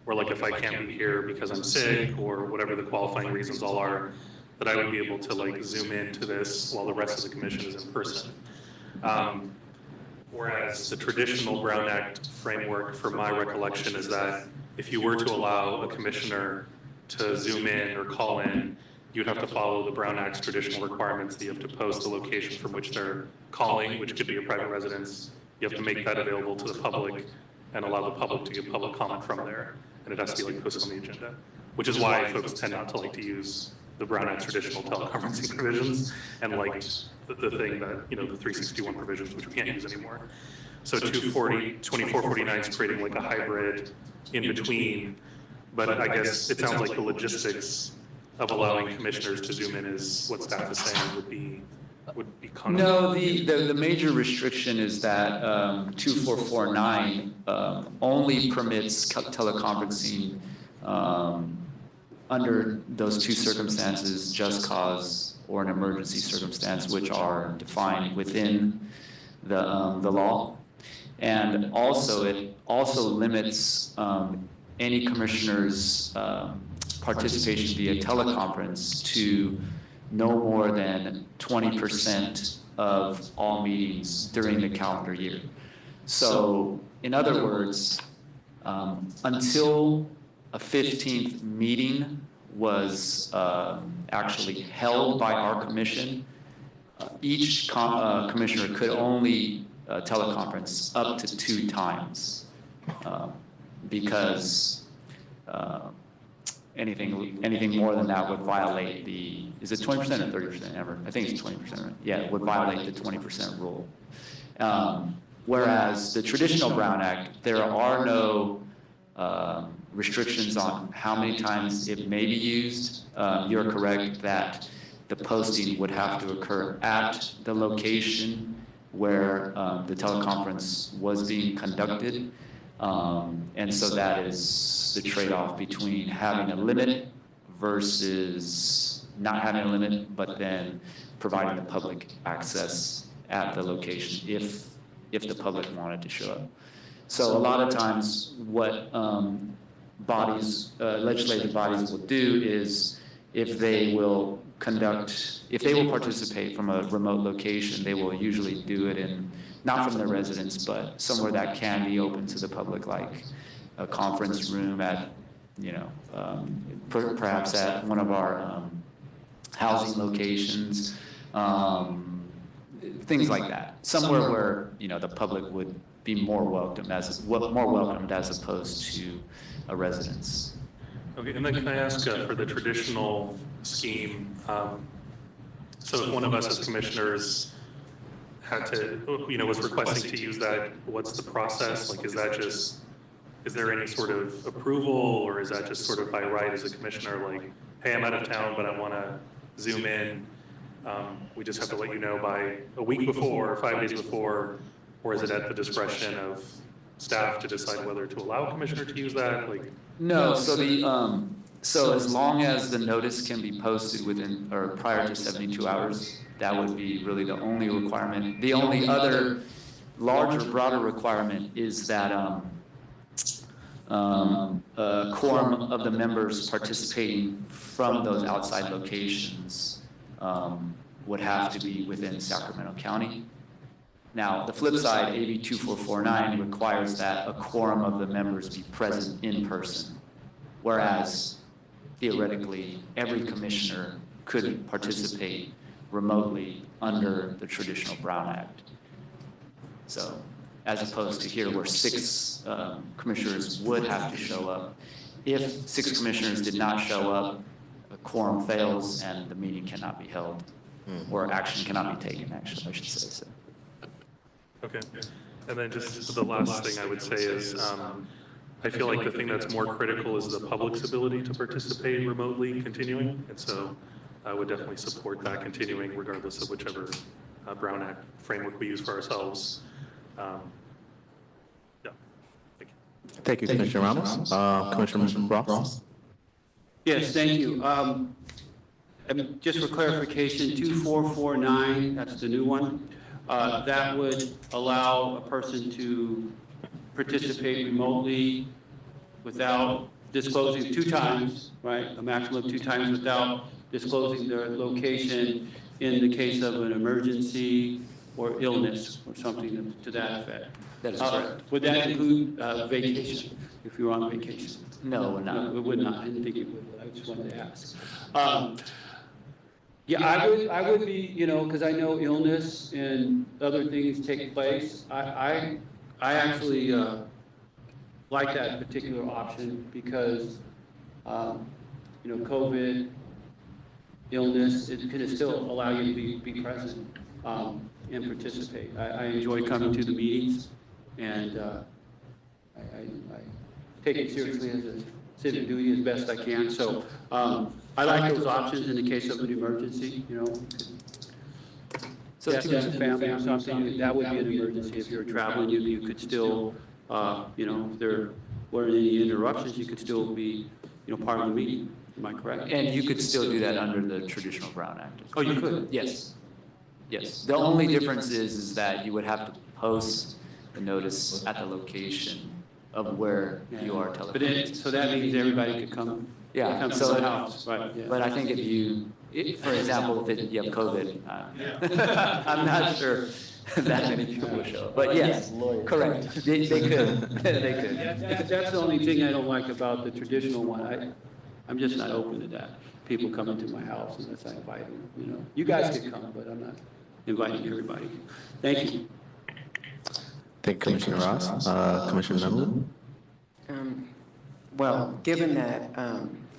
where, like, if I can't be here because I'm sick or whatever the qualifying reasons all are, that I would be able to, like, zoom into this while the rest of the commission is in person. Whereas the traditional Brown Act framework, from my recollection, is that if you were to allow a commissioner to zoom in or call in, you'd have to follow the Brown Act's traditional requirements. That you have to post the location from which they're calling, which could be a private residence. You have to make that available to the public and allow the public to give public comment from there. And it has to be like posted on the agenda, which is why folks tend not to like to use the Brown Act traditional teleconferencing provisions and liked the thing that, you know, the 361 provisions, which we can't use anymore. So 2449 is creating like a hybrid in between, but I guess it sounds like the logistics of allowing commissioners to zoom in is what staff is saying would be No, the major restriction is that 2449 only permits teleconferencing under those two circumstances, just cause or an emergency circumstance, which are defined within the law. And also, it also limits any commissioner's participation via teleconference to no more than 20% of all meetings during the calendar year. So, in other words, until a 15th meeting was actually held by our commission, each commissioner could only teleconference up to 2 times because anything more than that would violate the, is it 20% or 30% ever? I think it's 20%. Yeah, it would violate the 20% rule. Whereas the traditional Brown Act, there are no restrictions on how many times it may be used. You're correct that the posting would have to occur at the location where the teleconference was being conducted. And so that is the trade-off between having a limit versus not having a limit, but then providing the public access at the location if the public wanted to show up. So a lot of times what legislative bodies will do is if they will participate from a remote location, they will usually do it in, not from their residence, but somewhere that can be open to the public, like a conference room at, perhaps at one of our housing locations, things like that. Somewhere where, the public would be more welcomed as opposed to a residence. Okay, and then can I ask for the traditional scheme, so if one of us as commissioners had to, was requesting to use that, what's the process? Like, is there any sort of approval, or is that just sort of by right as a commissioner, like, hey, I'm out of town, but I want to zoom in? We just have to let you know by a week before or 5 days before, or is it at the discretion of staff to decide whether to allow a commissioner to use that? Like, no, so as long as the notice can be posted within or prior to 72 hours, that would be really the only requirement. The only other larger, broader requirement is that a quorum of the members participating from those outside locations would have to be within Sacramento County. Now, the flip side, AB 2449 requires that a quorum of the members be present in person, whereas theoretically, every commissioner could participate remotely under the traditional Brown Act. So, as opposed to here where 6 commissioners would have to show up. If 6 commissioners did not show up, a quorum fails and the meeting cannot be held, or action cannot be taken, actually, I should say so. Okay, and then just the last thing I would say is, I feel like the thing that's more critical is the public's ability to participate remotely continuing, and so I would definitely support that continuing regardless of whichever Brown Act framework we use for ourselves. Yeah, thank you. Thank you, Commissioner Ramos. Commissioner Ross? Yes, thank you. Just for clarification, 2449, that's the new one, that would allow a person to participate remotely without disclosing 2 times, right? A maximum of 2 times without disclosing their location in the case of an emergency or illness or something to that effect. That is correct. Would that include vacation, if you were on vacation? No, it would not. No, it would not. I didn't think it would, but I just wanted to ask. Yeah, I would be, you know, because I know illness and other things take place. I actually like that particular option because, you know, COVID, illness, it can still allow you to be present and participate. I enjoy coming to the meetings, and I take it seriously as a civic duty as best I can. So I like those options in the case of an emergency, you know. So death in the family or something, that would be an emergency. If you're traveling, you could still, you know, if there weren't any interruptions, you could still be, you know, part of the meeting. Am I correct? And you could still do that under the traditional Brown Act. Oh, you could? Yes. Yes. The only difference is that you would have to post the notice at the location of where you are telephone. So that means everybody could come? Yeah. Come to So, the house, right? Yeah. but I think if you, for example, if you have COVID, I'm not sure that many people will show up. But yes, correct. They could. They could. That's the only thing I don't like about the traditional one. I'm just not open to that. People coming to my house unless I invite them, you know. You guys can come, but I'm not inviting everybody. Thank you. Thank you, Commissioner Ross. Commissioner Nunley? Well, given that,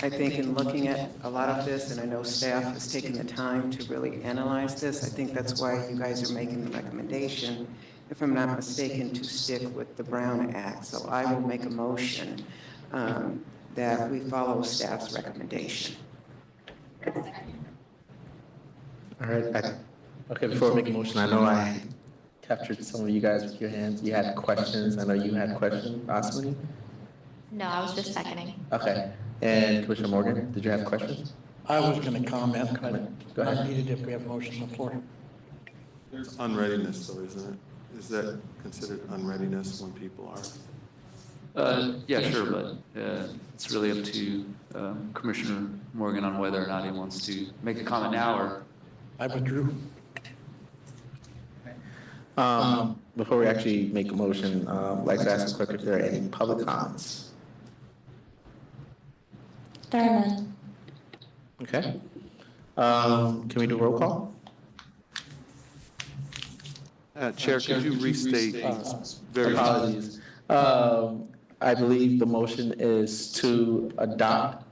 I think in looking at a lot of this, and I know staff has taken the time to really analyze this, I think that's why you guys are making the recommendation, if I'm not mistaken, to stick with the Brown Act. So I will make a motion that we follow staff's recommendation. All right. Okay, before I make a motion, I know I captured some of you guys with your hands. You had questions. I know you had questions, Asmani? No, I was just seconding. Okay. And Commissioner Morgan, did you have questions? I was going to comment, Go but ahead. not needed if we have motion on the floor. There's unreadiness though, isn't it? Is that considered unreadiness when people are? Yeah, sure, but it's really up to Commissioner Morgan on whether or not he wants to make a comment now or. I withdrew. Before we actually make a motion, I'd like to ask the clerk if there are any public comments. There are none. Okay. Can we do roll call? Chair, could you restate very Apologies. I believe the motion is to adopt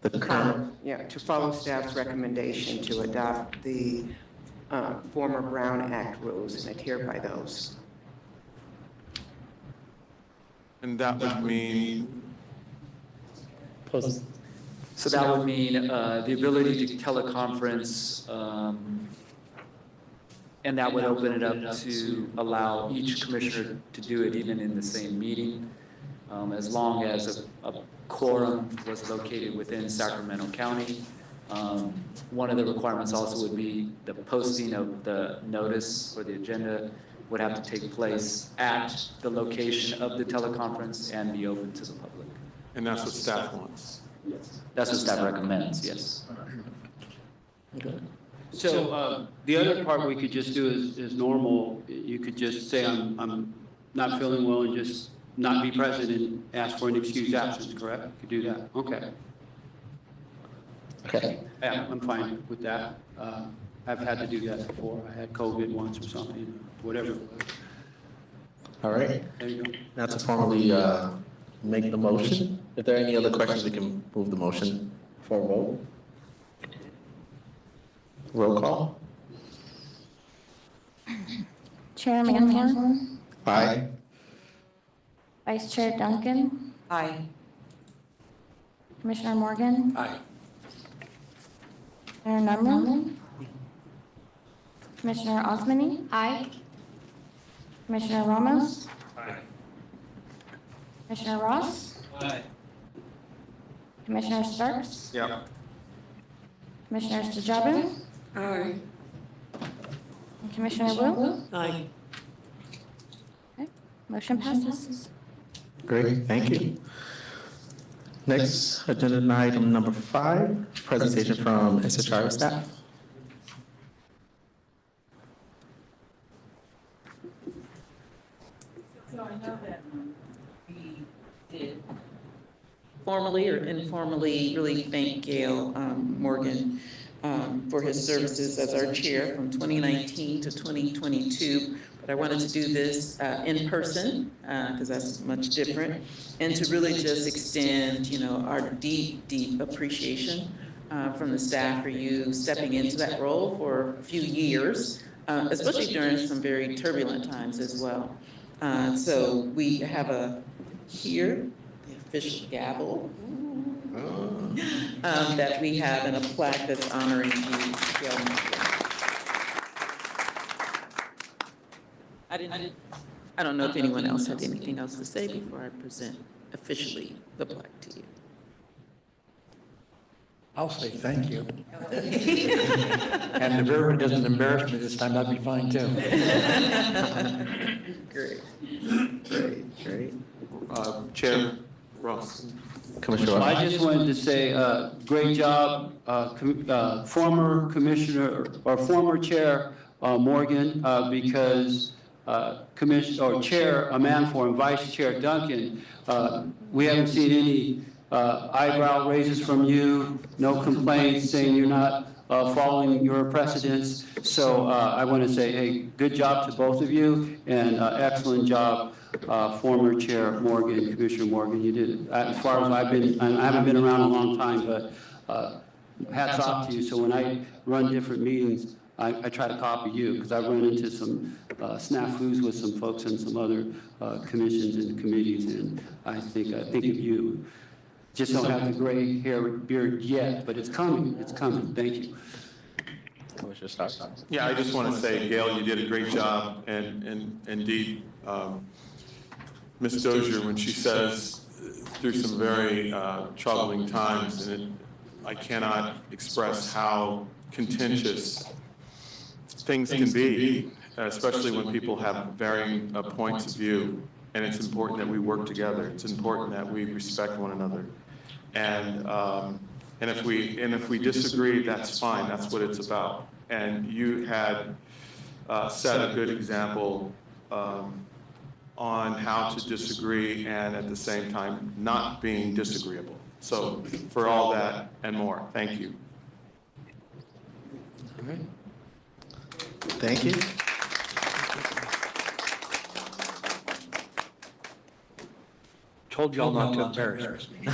the current. Yeah, to follow staff's recommendation to adopt the former Brown Act rules and adhere by those. And that would mean, So that would mean the ability to teleconference, and that would open it up to allow each commissioner to do it even in the same meeting, as long as a quorum was located within Sacramento County. One of the requirements also would be the posting of the notice for the agenda would have to take place at the location of the teleconference and be open to the public. and that's what staff wants. That's what staff recommends, yes. So the other part we could just do is normal. You could just say, I'm not feeling well and just not be present and ask for an excused absence, correct? You could do that, okay. Okay. Yeah, I'm fine with that. I've had to do that before. I had COVID once or something, whatever. All right. There you go. Now to formally make the motion. If there are any other questions, we can move the motion for a vote. Roll call. Chair Manthorn, Aye. Vice Chair Duncan, Aye. Commissioner Morgan, Aye. Commissioner Nunley, Commissioner Osmani. Aye. Commissioner Ramos, Aye. Commissioner Ross, Aye. Commissioner Starks, Yeah. Commissioner Stajabu, Aye. and Commissioner Wu. Aye. Okay, motion passes. Great, thank you. Next, agenda item number 5, presentation from SHRA staff. formally or informally really thank Gail Morgan for his services as our chair from 2019 to 2022. But I wanted to do this in person because that's much different, and to really just extend, you know, our deep, deep appreciation from the staff for you stepping into that role for a few years, especially during some very turbulent times as well. So we have here, the official gavel that we have, and a plaque that's honoring you, Gail Morgan. I don't know if anyone else had anything else to say before I present officially the plaque to you. I'll say thank you. And if everyone doesn't embarrass me this time, that'd be fine too. Great. Great. Chair Ross. Commissioner Ross. I just wanted to say, great job, former commissioner or former chair Morgan, because Commissioner or Chair Amanfor and Vice Chair Duncan, we haven't seen any eyebrow raises from you, no complaints saying you're not following your precedents. So I want to say, hey, good job to both of you, and excellent job, former Chair Morgan, Commissioner Morgan. You did it. As far as I haven't been around a long time, but hats off to you. So when I run different meetings, I try to copy you, because I've run into some snafus with some folks and some other commissions and committees, and I think of you. Just don't have the gray hair beard yet, but it's coming. It's coming. Thank you. Commissioner Stark. Yeah, I just want to say, Gail, you did a great job, and indeed, Ms. Dozier, when she says through some very troubling times, and I cannot express how contentious things can be, especially when people have varying points of view, and it's important that we work together. It's important that we respect one another, and if we disagree, that's fine. That's what it's about. And you had set a good example on how to disagree and at the same time not being disagreeable. So for all that and more, thank you. All right. Thank you. Told y'all not to embarrass me.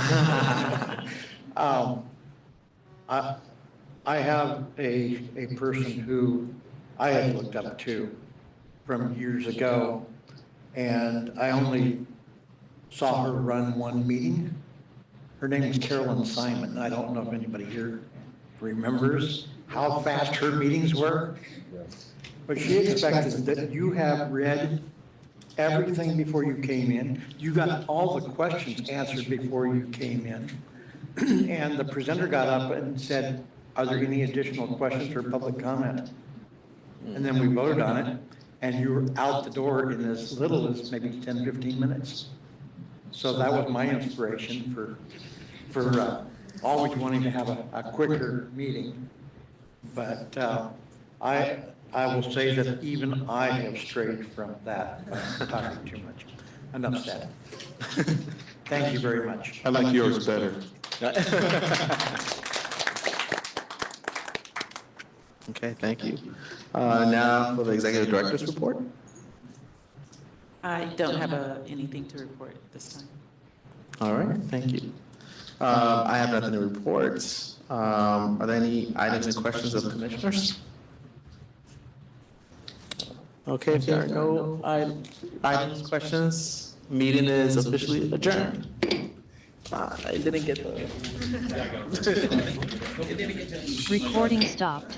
I have a person who I had looked up to from years ago, and I only saw her run one meeting. Her name is Carolyn Simon. I don't know if anybody here remembers how fast her meetings were, but she expected that you have read everything before you came in. You got all the questions answered before you came in. And the presenter got up and said, are there any additional questions or public comment? And then we voted on it, and you were out the door in as little as maybe 10, 15 minutes. So that was my inspiration for always wanting to have a quicker meeting. But I will say that even I have strayed from that, talking too much. Enough said. Thank you very much. I like yours better. Okay, thank you. Now for the executive director's report. I don't have anything to report this time. All right, thank you. I have nothing to report. Are there any items and questions of commissioners? Okay, if there are no items, questions, meeting is officially adjourned. I didn't get the. Recording stopped.